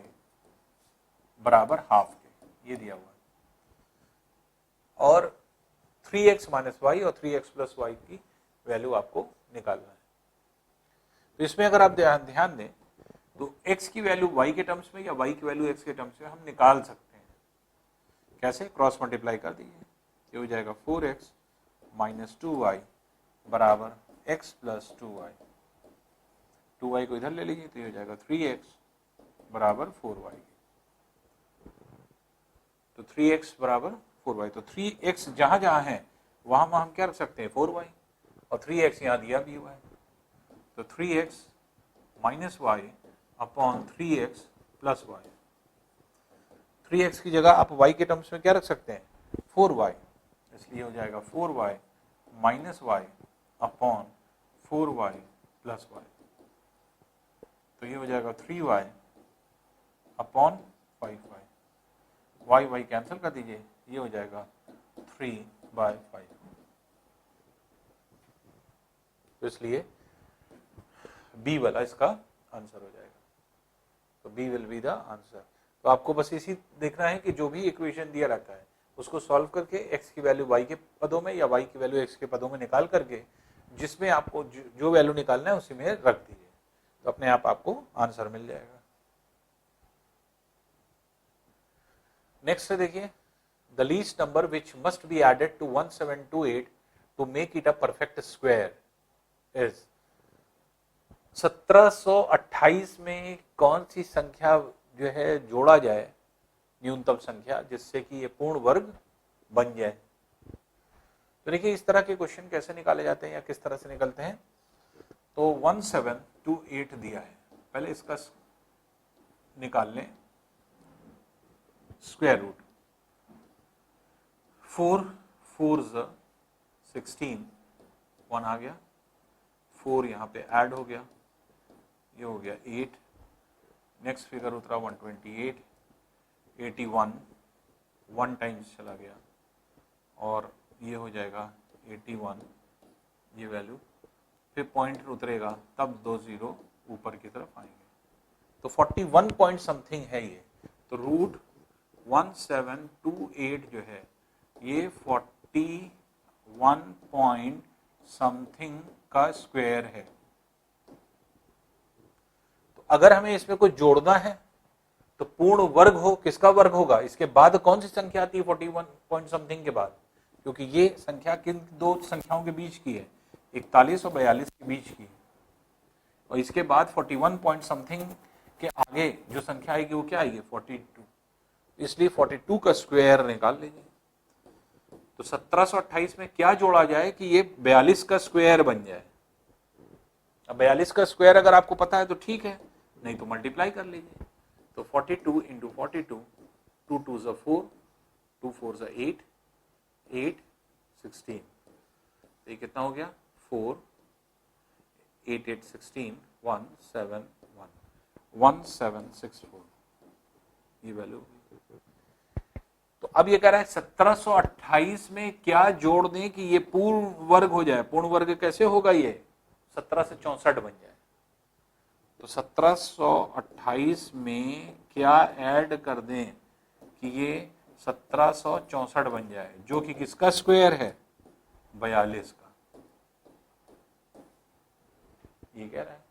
[SPEAKER 1] बराबर हाफ के, ये दिया हुआ है। और 3x माइनस वाई और 3x प्लस वाई की वैल्यू आपको निकालना है। तो इसमें अगर आप ध्यान दें तो x की वैल्यू y के टर्म्स में या y की वैल्यू x के टर्म्स में हम निकाल सकते हैं। कैसे? क्रॉस मल्टीप्लाई कर दीजिए, ये हो जाएगा 4x माइनस 2y बराबर x प्लस 2y। 2y को इधर ले लीजिए तो ये हो जाएगा 3x बराबर 4y। तो 3x बराबर 4y, तो 3x जहां जहां है वहां हम क्या रख सकते हैं 4y, और 3x यहां दिया भी हुआ है तो 3x minus y upon 3x plus y. 3x की जगह आप y के टर्म्स में क्या रख सकते हैं 4y, इसलिए हो जाएगा 4y minus y upon 4y plus y. तो ये हो जाएगा 3y upon 5y, y y cancel कर दीजिए, ये हो जाएगा 3/5। तो इसलिए बी वाला इसका आंसर हो जाएगा। तो b will be the answer. तो आपको बस इसी देखना है कि जो भी इक्वेशन दिया रहता है उसको सॉल्व करके x की वैल्यू y के पदों में या y की वैल्यू x के पदों में निकाल करके जिसमें आपको जो वैल्यू निकालना है उसी में रख दीजिए, तो अपने आप आपको आंसर मिल जाएगा। नेक्स्ट देखिए, the least number which must be added to 1728 to make it a perfect square is. 1728 में कौन सी संख्या जो है जोड़ा जाए, न्यूनतम संख्या, जिससे कि ये पूर्ण वर्ग बन जाए। तो देखिए इस तरह के क्वेश्चन कैसे निकाले जाते हैं या किस तरह से निकलते हैं। तो 1728 दिया है, पहले इसका निकाल लें स्क्वायर रूट। 4 4 16, 1 आ गया, 4 यहाँ पे ऐड हो गया, ये हो गया 8। नेक्स्ट फिगर उतरा 128, 81 1 टाइम्स चला गया और ये हो जाएगा 81, ये वैल्यू, फिर पॉइंट उतरेगा तब 2 जीरो ऊपर की तरफ आएंगे। तो 41 पॉइंट समथिंग है ये। तो रूट 1728 जो है ये 41 पॉइंट समथिंग का स्क्वायर है। तो अगर हमें इसमें कुछ जोड़ना है तो पूर्ण वर्ग हो, किसका वर्ग होगा, इसके बाद कौन सी संख्या आती है 41 पॉइंट समथिंग के बाद, क्योंकि ये संख्या किन दो संख्याओं के बीच की है, 41 और 42 के बीच की है। और इसके बाद 41 पॉइंट समथिंग के आगे जो संख्या आएगी वो क्या आएगी 42, इसलिए 42 का स्क्वायर निकाल लीजिए। तो 1728 में क्या जोड़ा जाए कि ये 42 का स्क्वायर बन जाए। अब 42 का स्क्वायर अगर आपको पता है तो ठीक है, नहीं तो मल्टीप्लाई कर लीजिए। तो 42 इंटू 42, 2 2 ज़ा 4, 2 4 ज़ा 8, 8 16, तो ये कितना हो गया 4 8 8 16 171 1764, ये वैल्यू। तो अब ये कह रहा है 1728 में क्या जोड़ दें कि ये पूर्ण वर्ग हो जाए। पूर्ण वर्ग कैसे होगा, ये 17 से 64 बन जाए। तो 1728 में क्या ऐड कर दें कि ये 1764 बन जाए, जो कि किसका स्क्वायर है 42 का, ये कह रहा है।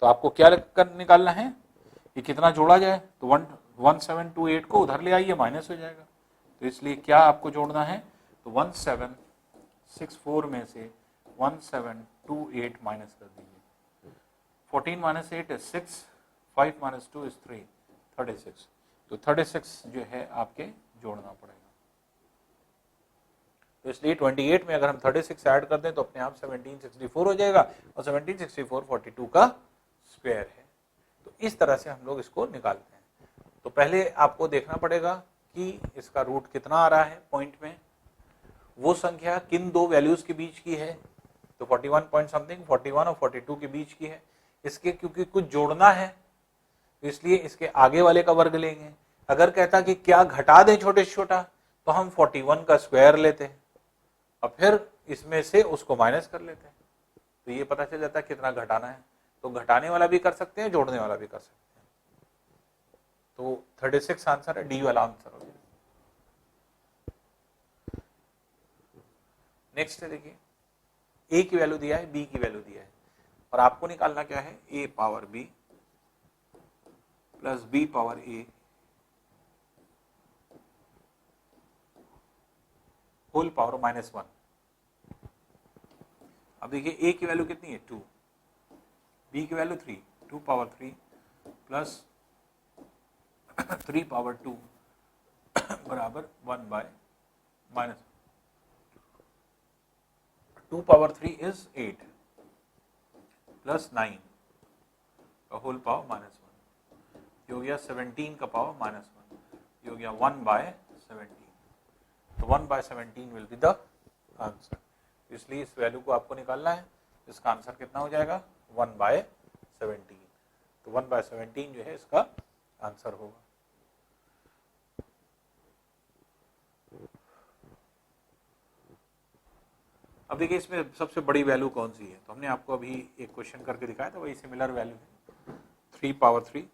[SPEAKER 1] तो आपको क्या निकालना है कि कितना जोड़ा जाए। तो 1728 को उधर ले आइए, माइनस हो जाएगा। तो इसलिए क्या आपको जोड़ना है, तो 1764 में से 1728 माइनस कर दीजिए। 14 माइनस 8 is 6, 5 माइनस 2 is 3, 36। तो 36 जो है आपके जोड़ना पड़ेगा। तो इसलिए 28 में अगर हम 36 ऐड कर दें तो अपने आप 1764 हो जाएगा, और 1764 42 का स्क्वायर है। तो इस तरह से हम लोग इसको निकालते हैं। तो पहले आपको देखना पड़ेगा कि इसका रूट कितना आ रहा है पॉइंट में, वो संख्या किन दो वैल्यूज के बीच की है। तो 41 पॉइंट समथिंग 41 और 42 के बीच की है। इसके क्योंकि कुछ जोड़ना है तो इसलिए इसके आगे वाले का वर्ग लेंगे। अगर कहता कि क्या घटा दें छोटे से छोटा, तो हम 41 का स्क्वायर लेते हैं और फिर इसमें से उसको माइनस कर लेते हैं। तो ये पता चल जाता है कितना घटाना है। तो घटाने वाला भी कर सकते हैं, जोड़ने वाला भी कर सकते हैं। तो 36 आंसर है, डी वाला आंसर हो गया। नेक्स्ट है देखिए, a की वैल्यू दिया है, b की वैल्यू दिया है, और आपको निकालना क्या है, a power b plus b power a whole power -1। अब देखिए a की वैल्यू कितनी है 2, b की वैल्यू 3, 2 पावर 3 प्लस 3 पावर 2 बराबर 1 बाय -1। 2 पावर 3 इज 8 प्लस 9 का होल पावर -1, ये हो गया 17 का पावर -1, ये हो गया 1 बाय 17। तो 1 by 17 will be the answer. इसलिए इस वैल्यू को आपको निकालना है, इसका आंसर कितना हो जाएगा 1 बाय 17। तो 1 बाय 17 जो है इसका आंसर होगा। अब देखिए इसमें सबसे बड़ी वैल्यू कौन सी है, तो हमने आपको अभी एक क्वेश्चन करके दिखाया था, वही सिमिलर वैल्यू है 3 पावर 3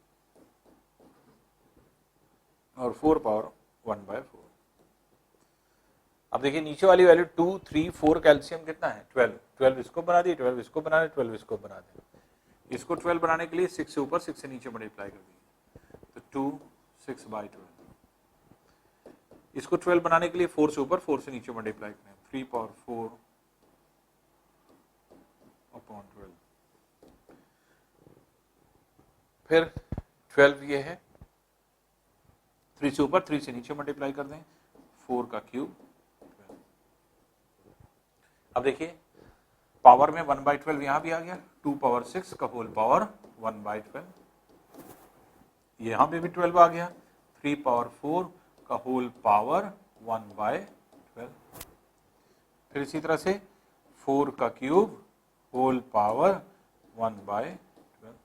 [SPEAKER 1] और 4 पावर 1 बाय 4। अब देखिए नीचे वाली वैल्यू 2, 3, 4 कैल्शियम कितना है 12, 12 इसको बना दिए, 12 इसको बना दिए, 12 इसको बना दिए। इसको 12 बनाने के लिए 6 से ऊपर 6 से नीचे मल्टीप्लाई कर दिए, तो 2 6 बाई 12। इसको 12 बनाने के लिए 4 से ऊपर 4 से नीचे मल्टीप्लाई करें, 3 पावर 4 अपॉन 12। फिर 12 ये है, 3 से ऊपर 3 से नीचे मल्टीप्लाई कर दें, 4 का क्यूब। अब देखिए पावर में 1 बाई 12 यहां भी आ गया, 2 पावर 6 का होल पावर 1 बाई 12, यहां पे भी 12 आ गया, 3 पावर 4 का होल पावर 1 बाय 12। फिर इसी तरह से 4 का क्यूब होल पावर 1 बाय 12,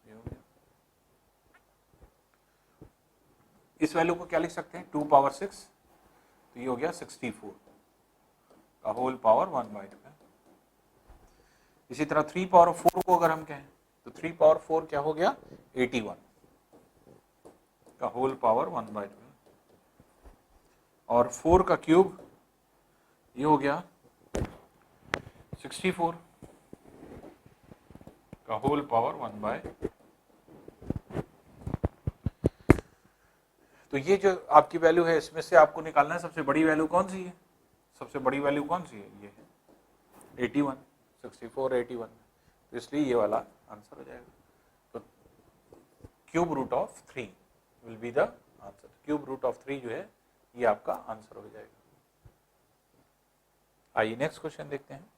[SPEAKER 1] ये हो गया। इस वैल्यू को क्या लिख सकते हैं 2 पावर 6, तो ये हो गया 64 का होल पावर 1 बाई 12। इसी तरह 3 पावर 4 को अगर हम कहें तो 3 पावर 4 क्या हो गया 81 का होल पावर 1 बाई 12, और 4 का क्यूब ये हो गया 64 का होल पावर 1 बाय। तो ये जो आपकी वैल्यू है इसमें से आपको निकालना है सबसे बड़ी वैल्यू कौन सी है, सबसे बड़ी वैल्यू कौन सी है, ये है 81, 64 81, तो इसलिए ये वाला आंसर हो जाएगा। तो cube root of 3 will be the answer, cube root of 3 जो है ये आपका आंसर हो जाएगा। आइए नेक्स्ट क्वेश्चन देखते हैं।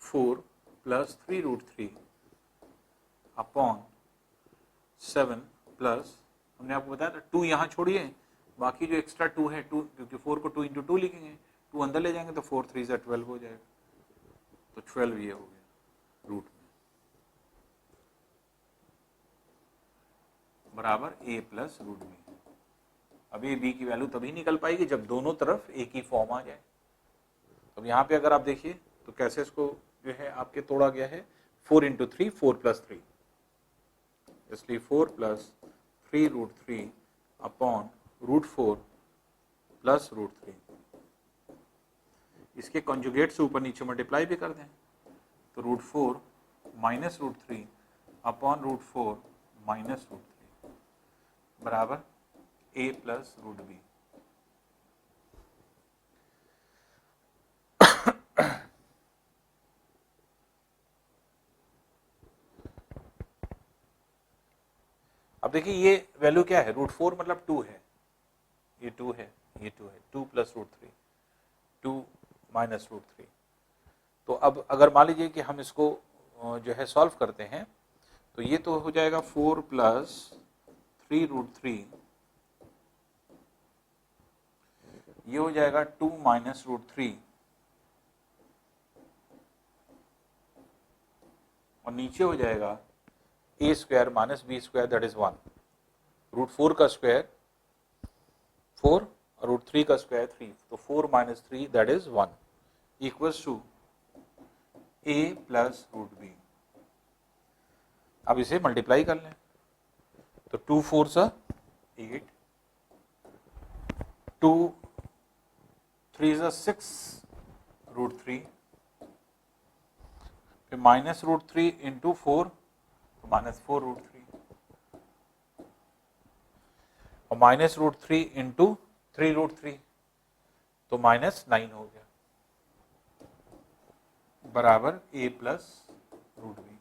[SPEAKER 1] Four plus 3 root 3 upon 7 plus, हमने आपको बताया था 2 यहाँ छोड़िए, बाकी जो एक्स्ट्रा 2 है 2, क्योंकि 4 को 2 इंटू 2 लिखेंगे, 2 अंदर ले जाएंगे तो 4 3 से 12 हो जाएगा, तो 12 ये हो गया रूट में बराबर a प्लस रूट बी। अब ये b की वैल्यू तभी निकल पाएगी जब दोनों तरफ एक ही फॉर्म आ जाए। अब यहाँ पे अगर आप देखिए तो कैसे इसको जो है आपके तोड़ा गया है, 4 इंटू 3 4 प्लस 3, इसलिए 4 plus 3 root 3 upon root 4 plus root 3। इसके कॉन्जुगेट से ऊपर नीचे मल्टीप्लाई भी कर दें, तो root 4 minus root 3 upon root 4 minus root 3 बराबर a प्लस रूट बी। अब देखिए ये वैल्यू क्या है, रूट 4 मतलब 2 है, ये 2 है, ये 2 है, 2 प्लस रूट 3, 2 माइनस रूट 3। तो अब अगर मान लीजिए कि हम इसको जो है सॉल्व करते हैं, तो ये तो हो जाएगा 4 प्लस 3 रूट 3, ये हो जाएगा 2 माइनस रूट 3, और नीचे हो जाएगा a square minus b square that is 1। Root 4 का स्क्वायर 4 और रूट 3 का स्क्वायर 3, तो 4 minus 3 that is 1 equals to a plus root b. अब इसे मल्टीप्लाई कर लें, तो 2 4 8 2 3 is 6 रूट 3, फिर माइनस रूट 3 इंटू 4 तो माइनस 4 रूट 3, और माइनस रूट 3 इंटू 3 रूट 3 तो माइनस 9 हो गया, बराबर a प्लस रूट बी।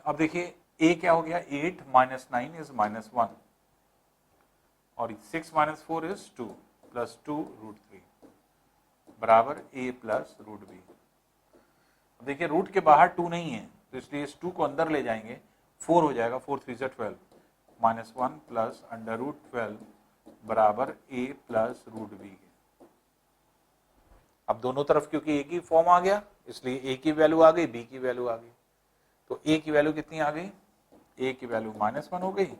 [SPEAKER 1] अब देखिए a क्या हो गया, 8 माइनस 9 इज माइनस 1, और 6 माइनस 4 इज 2 प्लस 2 रूट 3 बराबर a प्लस रूट बी। अब देखिए रूट के बाहर 2 नहीं है, तो इसलिए इस 2 को अंदर ले जाएंगे, 4 हो जाएगा, 4 3 से 12 माइनस 1 प्लस अंडर रूट 12 बराबर a प्लस रूट बी। अब दोनों तरफ क्योंकि एक ही फॉर्म आ गया, इसलिए a की वैल्यू आ गई, b की वैल्यू आ गई, तो a की वैल्यू कितनी आ गई, a की वैल्यू -1 हो गई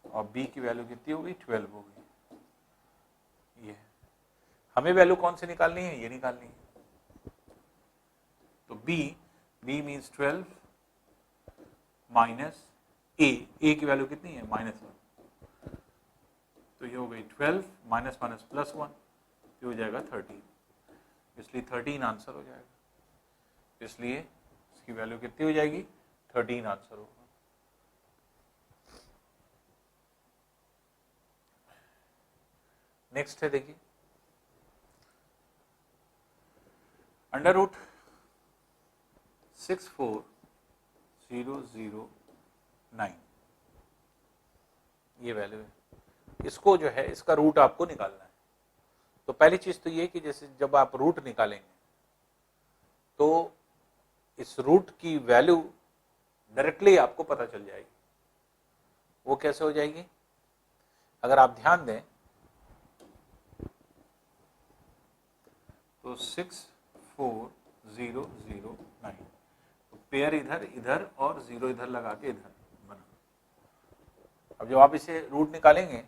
[SPEAKER 1] और b की वैल्यू कितनी हो गई, 12 हो गई। ये हमें वैल्यू कौन सी निकालनी है, ये निकालनी है, तो b मीन्स 12 माइनस a की वैल्यू कितनी है, -1, तो ये हो गई 12 माइनस माइनस प्लस 1, ये हो जाएगा 13, इसलिए 13 आंसर हो जाएगा, इसलिए इसकी वैल्यू कितनी हो जाएगी, 13 आंसर होगा। नेक्स्ट है देखिए, अंडर रूट 64009 ये वैल्यू है, इसको जो है इसका रूट आपको निकालना है। तो पहली चीज तो ये कि जैसे जब आप रूट निकालेंगे तो इस रूट की वैल्यू डायरेक्टली आपको पता चल जाएगी। वो कैसे हो जाएगी, अगर आप ध्यान दें तो 64009, तो पेयर इधर इधर और 0 इधर लगा के इधर बना। अब जब आप इसे रूट निकालेंगे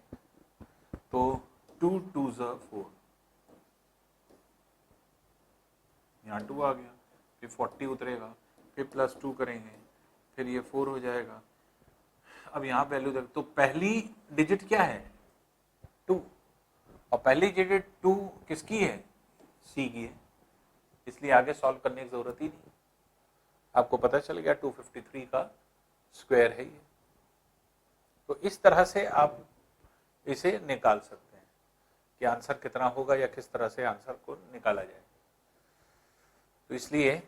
[SPEAKER 1] तो 2 2 4, यहाँ 2 आ गया, फिर 40 उतरेगा, फिर प्लस 2 करेंगे, फिर ये 4 हो जाएगा। अब यहाँ वैल्यू देख, तो पहली डिजिट क्या है, 2, और पहली डिजिट 2 किसकी है, सी की है, इसलिए आगे सॉल्व करने की जरूरत ही नहीं, आपको पता चल गया 253 का स्क्वायर है ये। तो इस तरह से आप इसे निकाल सकते हैं कि आंसर कितना होगा या किस तरह से आंसर को निकाला जाए। तो इसलिए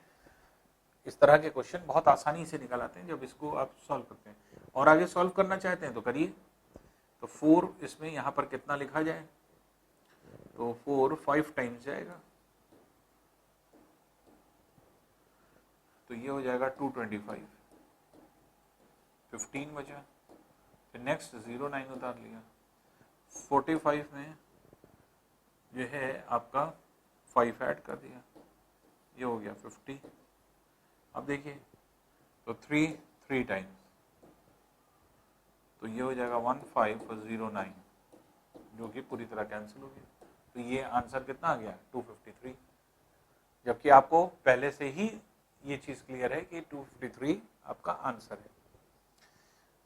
[SPEAKER 1] इस तरह के क्वेश्चन बहुत आसानी से निकल आते हैं जब इसको आप सॉल्व करते हैं, और आगे सॉल्व करना चाहते हैं तो करिए। तो 4 इसमें यहाँ पर कितना लिखा जाए, तो 4 5 टाइम्स जाएगा, तो ये हो जाएगा 225, 15 बचा, फिर नेक्स्ट 09 उतार लिया, 45 में जो है आपका 5 ऐड कर दिया, ये हो गया 50। अब देखिए तो 3 टाइम्स, तो ये हो जाएगा 1509, जो कि पूरी तरह कैंसिल हो गया, तो ये आंसर कितना आ गया, 253, जबकि आपको पहले से ही ये चीज क्लियर है कि 253 आपका आंसर है।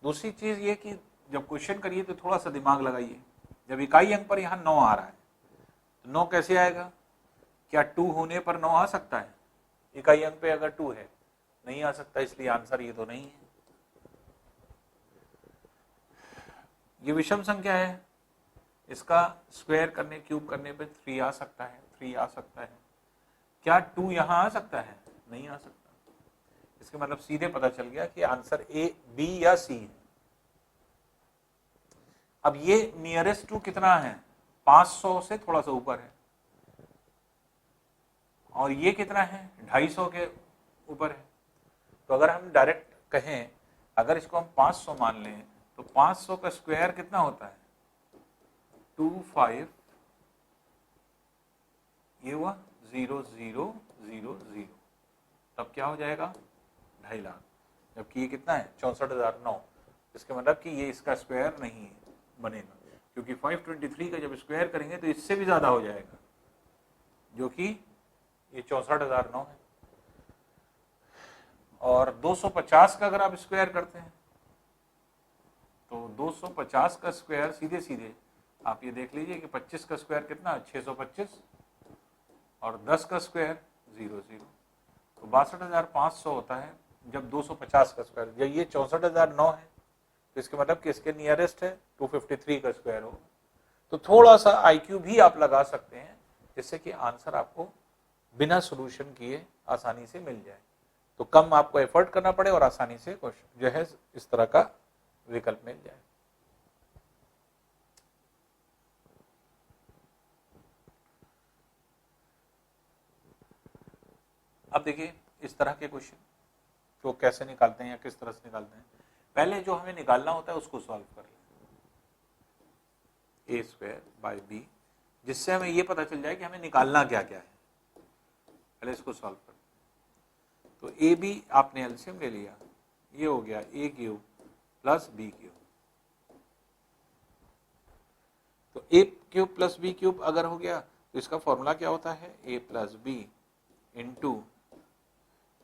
[SPEAKER 1] दूसरी चीज ये कि जब क्वेश्चन करिए तो थोड़ा सा दिमाग लगाइए, जब इकाई अंक पर यहाँ 9 आ रहा है तो 9 कैसे आएगा, क्या 2 होने पर 9 आ सकता है, इकाई अंक पे अगर 2 है, नहीं आ सकता, इसलिए आंसर ये तो नहीं है। ये विषम संख्या है, इसका स्क्वायर करने क्यूब करने पे 3 आ सकता है, 3 आ सकता है, क्या 2 यहाँ आ सकता है, नहीं आ सकता, इसके मतलब सीधे पता चल गया कि आंसर ए, बी या सी है। अब ये नियरेस्ट टू कितना है, 500 से थोड़ा सा ऊपर है, और ये कितना है, 250 के ऊपर है। तो अगर हम डायरेक्ट कहें, अगर इसको हम 500 मान लें तो 500 का स्क्वायर कितना होता है, 25, ये हुआ 0000, तब क्या हो जाएगा, 2.5 लाख, जबकि ये कितना है 64,009, इसका मतलब कि ये इसका स्क्वायर नहीं बनेगा, क्योंकि 523 का जब स्क्वायर करेंगे तो इससे भी ज्यादा हो जाएगा, जो कि ये 64,009 है। और 250 का अगर आप स्क्वायर करते हैं तो 250 का स्क्वायर सीधे सीधे आप ये देख लीजिए कि 25 का स्क्वायर कितना 625 और 10 का स्क्वायर 00, तो 62,500 होता है जब 250 का स्क्वायर। जब ये 64,009 है तो इसके मतलब कि इसके नियरेस्ट है 253 का स्क्वायर होगा। तो थोड़ा सा आईक्यू भी आप लगा सकते हैं जिससे कि आंसर आपको बिना सॉल्यूशन किए आसानी से मिल जाए, तो कम आपको एफर्ट करना पड़े और आसानी से क्वेश्चन जो है इस तरह का विकल्प मिल जाए। अब देखिए इस तरह के क्वेश्चन तो कैसे निकालते हैं या किस तरह से निकालते हैं। पहले जो हमें निकालना होता है उसको सॉल्व कर लें, ए स्क्वायर बाई बी, जिससे हमें ये पता चल जाए कि हमें निकालना क्या क्या है। पहले इसको सॉल्व कर, तो ए बी आपने एलसीएम ले लिया, ये हो गया A cube plus B cube. तो A cube plus B cube अगर हो गया तो इसका फॉर्मूला क्या होता है, A plus B into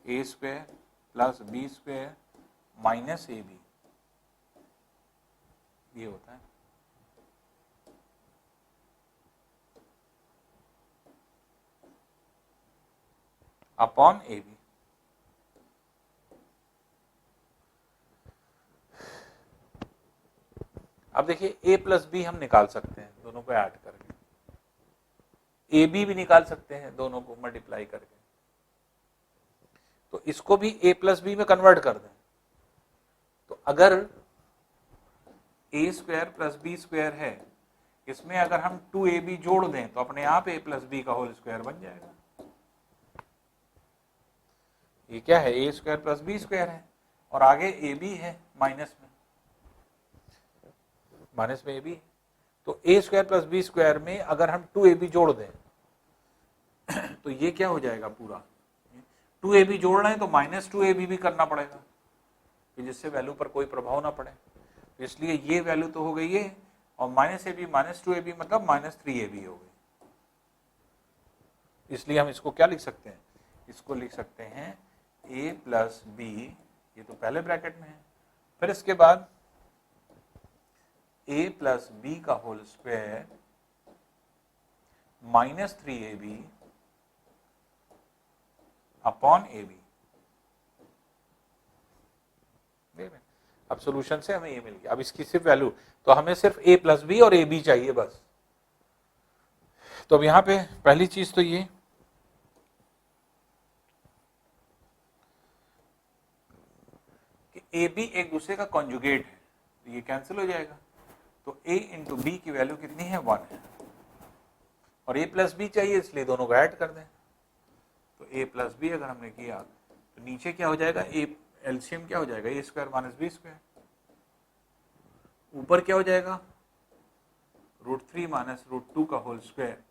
[SPEAKER 1] A square plus B square minus A B, ये होता है। Upon A B. अब देखिए ए प्लस बी हम निकाल सकते हैं दोनों को ऐड करके, ए बी भी निकाल सकते हैं दोनों को मल्टीप्लाई करके। तो इसको भी ए प्लस बी में कन्वर्ट कर दें, तो अगर ए स्क्वायर प्लस बी स्क्वायर है, इसमें अगर हम 2ab जोड़ दें तो अपने आप a प्लस बी का होल स्क्वायर बन जाएगा। ये क्या है, ए स्क्वायर प्लस बी स्क्वायर है और आगे ए बी है माइनस में ए बी। तो ए स्क्वायर प्लस बी स्क्वायर में अगर हम 2ab जोड़ दें तो ये क्या हो जाएगा, पूरा 2ab जोड़ना है तो माइनस 2ab भी करना पड़ेगा, जिससे वैल्यू पर कोई प्रभाव ना पड़े। इसलिए ये वैल्यू तो हो गई है और minus A B minus 2ab मतलब माइनस 3ab हो गई। इसलिए हम इसको क्या लिख सकते हैं, इसको लिख सकते हैं a प्लस बी, ये तो पहले ब्रैकेट में है, फिर इसके बाद a प्लस बी का whole square minus 3ab upon A B. अब सॉल्यूशन से हमें ये मिल गया। अब इसकी सिर्फ वैल्यू, तो हमें सिर्फ a प्लस बी और ए बी चाहिए बस। तो अब यहां पे पहली चीज तो ये कि ए बी एक दूसरे का कॉन्जुगेट है, तो ये कैंसिल हो जाएगा। तो a इंटू बी की वैल्यू कितनी है, 1 है, और a प्लस बी चाहिए इसलिए दोनों को ऐड कर दें। तो a प्लस बी अगर हमने किया तो नीचे क्या हो जाएगा, a एलसीएम क्या हो जाएगा, ए स्क्वायर माइनस बी स्क्वायर, ऊपर क्या हो जाएगा √3 माइनस √2 का होल स्क्वायर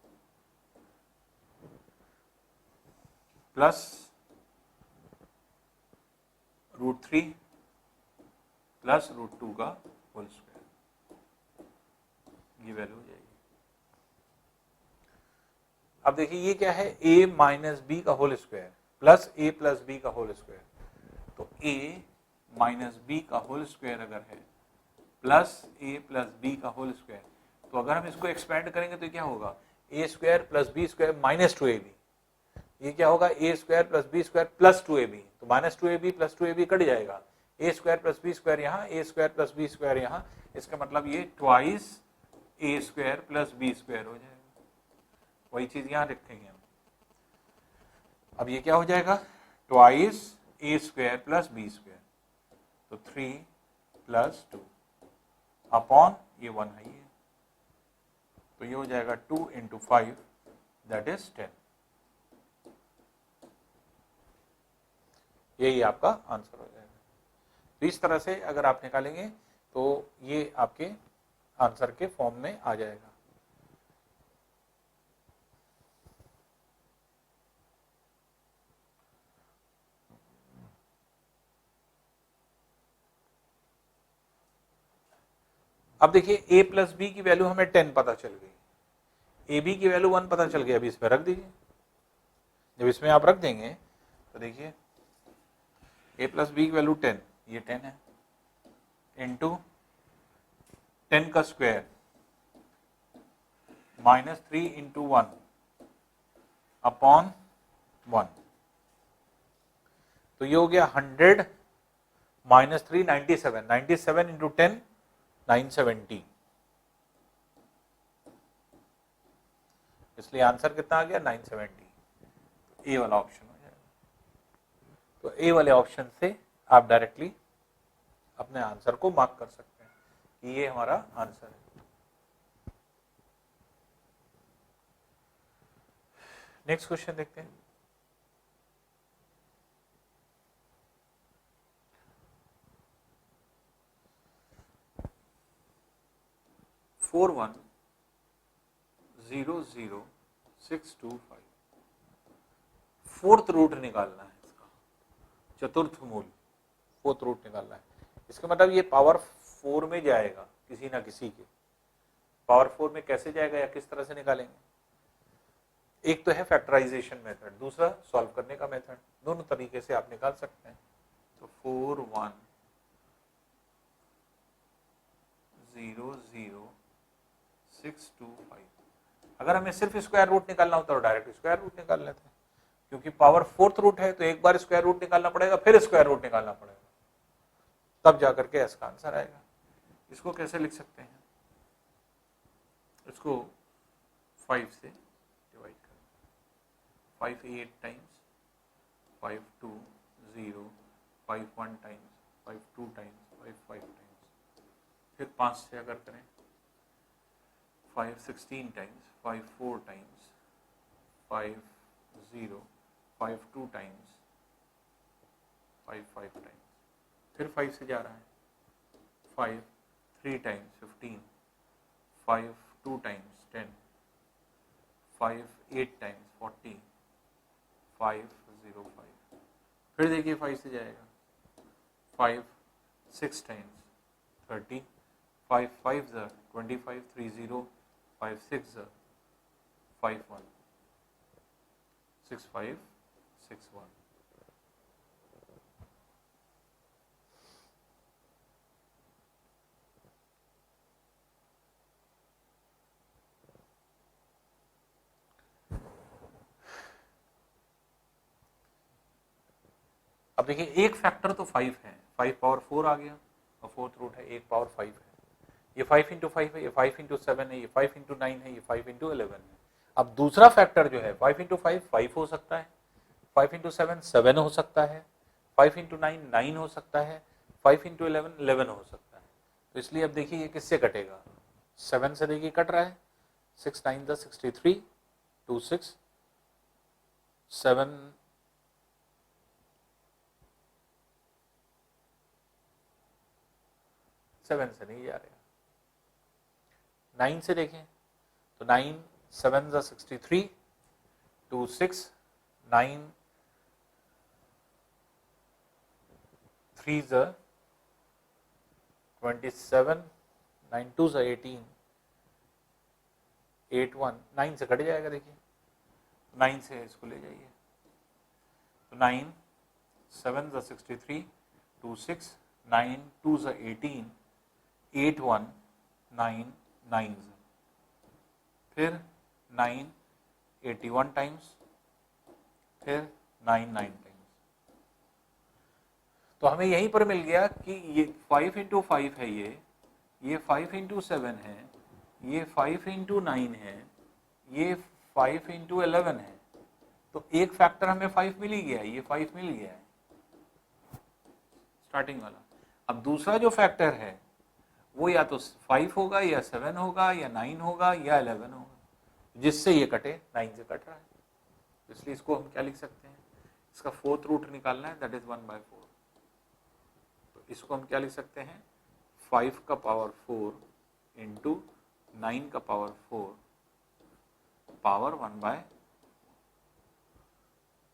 [SPEAKER 1] प्लस √3 प्लस √2 का होल स्क्वायर, ये वैल्यू हो जाएगी। अब देखिए ये क्या है, a माइनस बी का whole square plus a plus b का होल स्क्वायर। तो a माइनस बी का होल स्क्वायर अगर है प्लस a प्लस बी का होल स्क्वायर, तो अगर हम इसको एक्सपेंड करेंगे तो क्या होगा, a square plus B square minus 2ab, ये क्या होगा a square plus B square plus 2ab, तो minus 2ab plus 2ab cut जाएगा, a square plus B square यहाँ, a square plus B square यहाँ, इसका मतलब ये twice a square plus B square हो जाएगा। वही चीज यहाँ लिखेंगे हम। अब ये क्या हो जाएगा, twice a square plus B square, तो 3 प्लस 2 अपॉन ये 1 है, ये तो ये हो जाएगा 2 इंटू 5 दैट इज 10। यही आपका आंसर हो जाएगा। तो इस तरह से अगर आप निकालेंगे तो ये आपके आंसर के फॉर्म में आ जाएगा। अब देखिए a प्लस बी की वैल्यू हमें 10 पता चल गई, ए बी की वैल्यू 1 पता चल गई। अभी इसमें रख दीजिए, जब इसमें आप रख देंगे तो देखिए a प्लस बी की वैल्यू 10, ये 10 है, इंटू 10 का स्क्वायर -3 इंटू 1 अपॉन 1, तो ये हो गया 100 -3 97, 97 इंटू 10 970, इसलिए आंसर कितना आ गया 970। ए वाला ऑप्शन हो जाएगा। तो ए वाले ऑप्शन से आप डायरेक्टली अपने आंसर को मार्क कर सकते हैं कि ये हमारा आंसर है। नेक्स्ट क्वेश्चन देखते हैं। फोर 1000625 फोर्थ रूट निकालना है इसका, चतुर्थ मूल फोर्थ रूट निकालना है। इसका मतलब ये पावर 4 में जाएगा किसी ना किसी के। पावर 4 में कैसे जाएगा या किस तरह से निकालेंगे? एक तो है फैक्टराइजेशन मेथड, दूसरा सॉल्व करने का मेथड। दोनों तरीके से आप निकाल सकते हैं। तो 4100625, अगर हमें सिर्फ स्क्वायर रूट निकालना होता तो डायरेक्ट स्क्वायर रूट निकाल लेते हैं, क्योंकि पावर फोर्थ रूट है तो एक बार स्क्वायर रूट निकालना पड़ेगा, फिर स्क्वायर रूट निकालना पड़ेगा, तब जाकर के एस का आंसर आएगा। इसको कैसे लिख सकते हैं? इसको 5 से डिवाइड करें, 5 8 टाइम्स, 5 2 0, 5 1 टाइम्स, 5 2 टाइम्स, 5 5 टाइम्स, फिर 5 से अगर करें 5 16 टाइम्स, 5 4 टाइम्स, 5 0, 5 2 टाइम्स, 5 5 टाइम्स, फिर 5 से जा रहा है 5 3 टाइम्स 15, 5 2 टाइम्स 10, 5 8 टाइम्स 40, 5 0 5, फिर देखिए 5 से जाएगा 5 6 टाइम्स 30, 5 5 25, 3 0, 5 6 5 1, 6 5 6 1। अब देखिए एक फैक्टर तो 5 है, 5 पावर 4 आ गया और फोर्थ रूट है, एक पावर 5 है। ये 5 इंटू 5 है, ये 5 इंटू 7 है, ये 5 इंटू 9 है, ये 5 इंटू 11 है। अब दूसरा फैक्टर जो है 5 इंटू 5 5 हो सकता है, 5 इंटू 7 7 हो सकता है, 5 इंटू 9 9 हो सकता है, 5 इंटू 11 11 हो सकता है। तो इसलिए अब देखिए ये किससे कटेगा? 7 से देखिए कट रहा है, 6 9 63, 2 6, 7 7 से नहीं जा रहा। 9 से देखें तो 9 7 63, 2 6, 9 3 27, 9 2 18, 8 1, 9 से कट जाएगा। देखिए 9 से इसको ले जाइए तो 9 7 63, 2 6, 9 2 18, 8 1, 9 9, फिर 9 81 टाइम्स, फिर 9 9 टाइम्स। तो हमें यहीं पर मिल गया कि ये 5 इंटू 5 है, ये 5 इंटू 7 है, ये 5 इंटू 9 है, ये 5 इंटू 11 है। तो एक फैक्टर हमें 5 मिल ही गया है, ये 5 मिल गया है स्टार्टिंग वाला। अब दूसरा जो फैक्टर है वो या तो 5 होगा या 7 होगा या 9 होगा या 11 होगा, जिससे ये कटे, 9 से कट रहा है। इसलिए इसको हम क्या लिख सकते हैं? इसका फोर्थ रूट निकालना है, दैट इज 1/4। तो इसको हम क्या लिख सकते हैं? 5 का पावर 4 इंटू 9 का पावर 4 पावर 1/,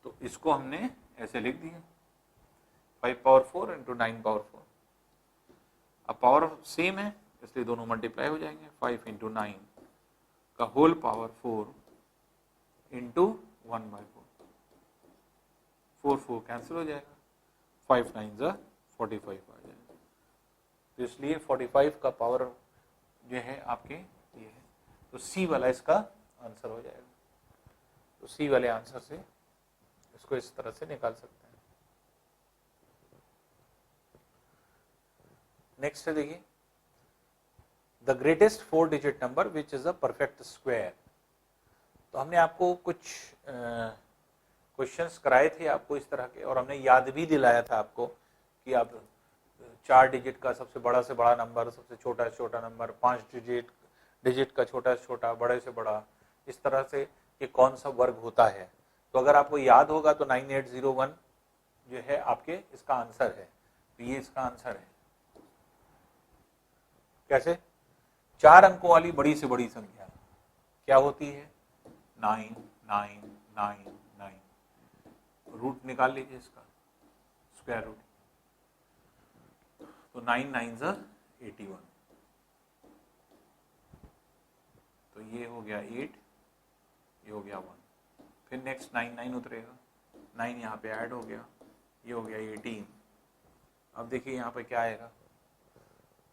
[SPEAKER 1] तो इसको हमने ऐसे लिख दिया 5 पावर 4 इंटू 9 पावर 4। अब पावर सेम है इसलिए दोनों मल्टीप्लाई हो जाएंगे, 5 इंटू 9 का होल पावर 4 इंटू 1/4, 4 4 कैंसिल हो जाएगा, 5 9 45 आ जाएगा। तो इसलिए 45 का पावर जो है आपके ये है, तो सी वाला इसका आंसर हो जाएगा। तो सी वाले आंसर से इसको इस तरह से निकाल सकते हैं। नेक्स्ट है देखिए, the greatest 4 digit number which is a perfect square. तो हमने आपको कुछ क्वेश्चंस कराए थे आपको इस तरह के, और हमने याद भी दिलाया था आपको कि आप 4 डिजिट का सबसे बड़ा से बड़ा नंबर, सबसे छोटा से छोटा नंबर, 5 डिजिट का छोटा से छोटा, बड़े से बड़ा, इस तरह से कि कौन सा वर्ग होता है। तो अगर आपको याद होगा तो 9801 जो है आपके इसका आंसर है। तो ये इसका आंसर है। कैसे? 4 अंकों वाली बड़ी से बड़ी संख्या क्या होती है? 9999। रूट निकाल लीजिए इसका, स्क्वायर रूट। तो 9 9 81। तो ये हो गया 8, ये हो गया 1। फिर नेक्स्ट 9 9 उतरेगा, 9 यहाँ पे ऐड हो गया, ये हो गया 18। अब देखिए यहाँ पे क्या आएगा,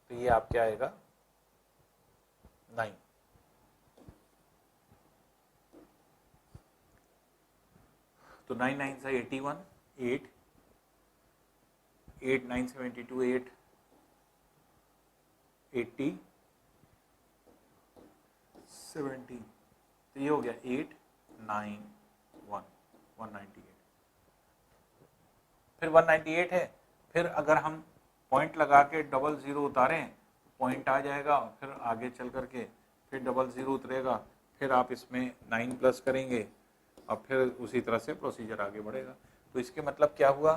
[SPEAKER 1] तो ये आप क्या आएगा 9। तो 9 9 81, 8, 8 9 72, 8, 80, 17। तो ये हो गया 8 9 1, 198। फिर 198 है, फिर अगर हम पॉइंट लगा के 00 उतारें, पॉइंट आ जाएगा, फिर आगे चल करके फिर 00 उतरेगा, फिर आप इसमें 9 प्लस करेंगे और फिर उसी तरह से प्रोसीजर आगे बढ़ेगा। तो इसके मतलब क्या हुआ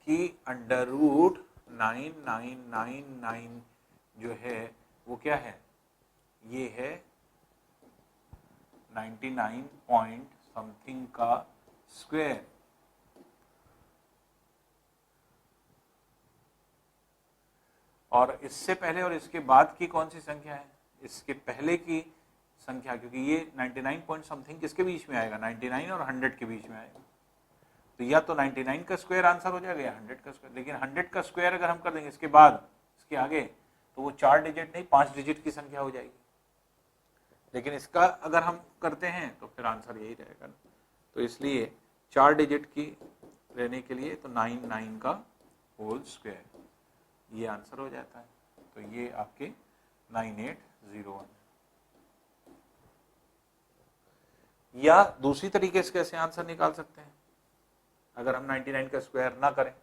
[SPEAKER 1] कि अंडर रूट 9999 जो है वो क्या है, ये है 99 पॉइंट समथिंग का स्क्वायर। और इससे पहले और इसके बाद की कौन सी संख्या है? इसके पहले की संख्या, क्योंकि ये 99 पॉइंट समथिंग किसके बीच में आएगा, 99 और 100 के बीच में आएगा। तो या तो 99 का स्क्वायर आंसर हो जाएगा या 100 का स्क्वायर। लेकिन 100 का स्क्वायर अगर हम कर देंगे इसके बाद, इसके आगे, तो वो 4 डिजिट नहीं 5 डिजिट की संख्या हो जाएगी। लेकिन इसका अगर हम करते हैं तो फिर आंसर यही रहेगा। तो इसलिए 4 डिजिट की लेने के लिए तो 99 का होल स्क्वायर, ये आंसर हो जाता है। तो ये आपके 9801। या दूसरी तरीके से कैसे आंसर निकाल सकते हैं, अगर हम 99 का स्क्वायर ना करें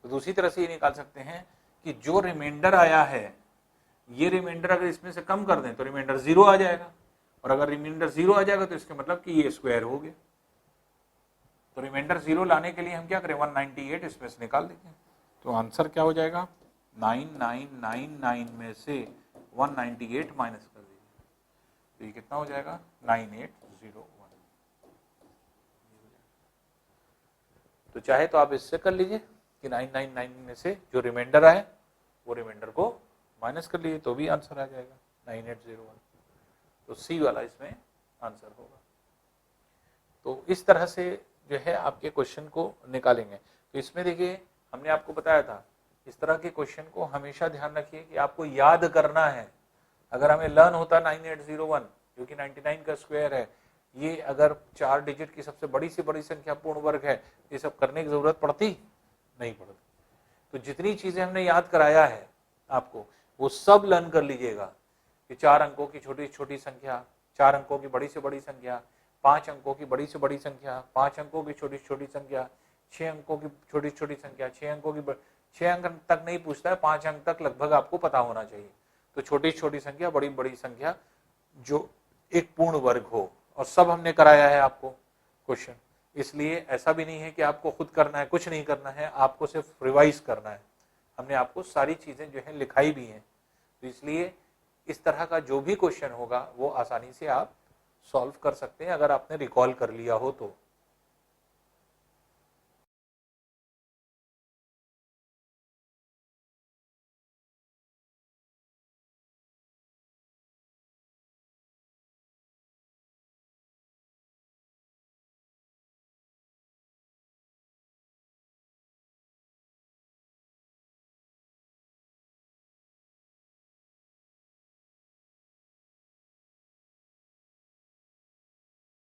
[SPEAKER 1] तो दूसरी तरह से ये निकाल सकते हैं कि जो रिमाइंडर आया है, ये रिमाइंडर अगर इसमें से कम कर दें तो रिमाइंडर 0 आ जाएगा, और अगर रिमाइंडर 0 आ जाएगा तो इसका मतलब कि ये स्क्वायर हो गया। तो रिमाइंडर 0 लाने के लिए हम क्या करें, 198 इसमें से निकाल देंगे। तो आंसर क्या हो जाएगा, 9999 में से 198 माइनस कर दीजिए, तो ये कितना हो जाएगा 9801। तो चाहे तो आप इससे कर लीजिए कि 999 में से जो रिमाइंडर आए वो रिमाइंडर को माइनस कर लीजिए, तो भी आंसर आ जाएगा 9801। तो सी वाला इसमें आंसर होगा। तो इस तरह से जो है आपके क्वेश्चन को निकालेंगे। तो इसमें देखिए हमने आपको बताया था, इस तरह के क्वेश्चन को हमेशा ध्यान रखिए कि आपको याद करना है। अगर हमें लर्न होता 9801 जो कि 99 का स्क्वायर है, ये अगर 4 डिजिट की सबसे बड़ी से बड़ी संख्या पूर्ण वर्ग है, ये सब करने की जरूरत पड़ती नहीं पड़ती। तो जितनी चीजें हमने याद कराया है आपको वो सब लर्न कर लीजिएगा कि 4 अंकों की छोटी छोटी संख्या, 4 अंकों की बड़ी से बड़ी संख्या, 5 अंकों की बड़ी से बड़ी संख्या, 5 अंकों की छोटी छोटी संख्या, 6 अंकों की छोटी छोटी संख्या, 6 अंकों की 6 अंक तक नहीं पूछता है, 5 अंक तक लगभग आपको पता होना चाहिए। तो छोटी छोटी संख्या, बड़ी बड़ी संख्या जो एक पूर्ण वर्ग हो, और सब हमने कराया है आपको क्वेश्चन। इसलिए ऐसा भी नहीं है कि आपको खुद करना है, कुछ नहीं करना है, आपको सिर्फ रिवाइज करना है। हमने आपको सारी चीजें जो है लिखाई भी हैं। तो इसलिए इस तरह का जो भी क्वेश्चन होगा वो आसानी से आप सॉल्व कर सकते हैं अगर आपने रिकॉल कर लिया हो तो।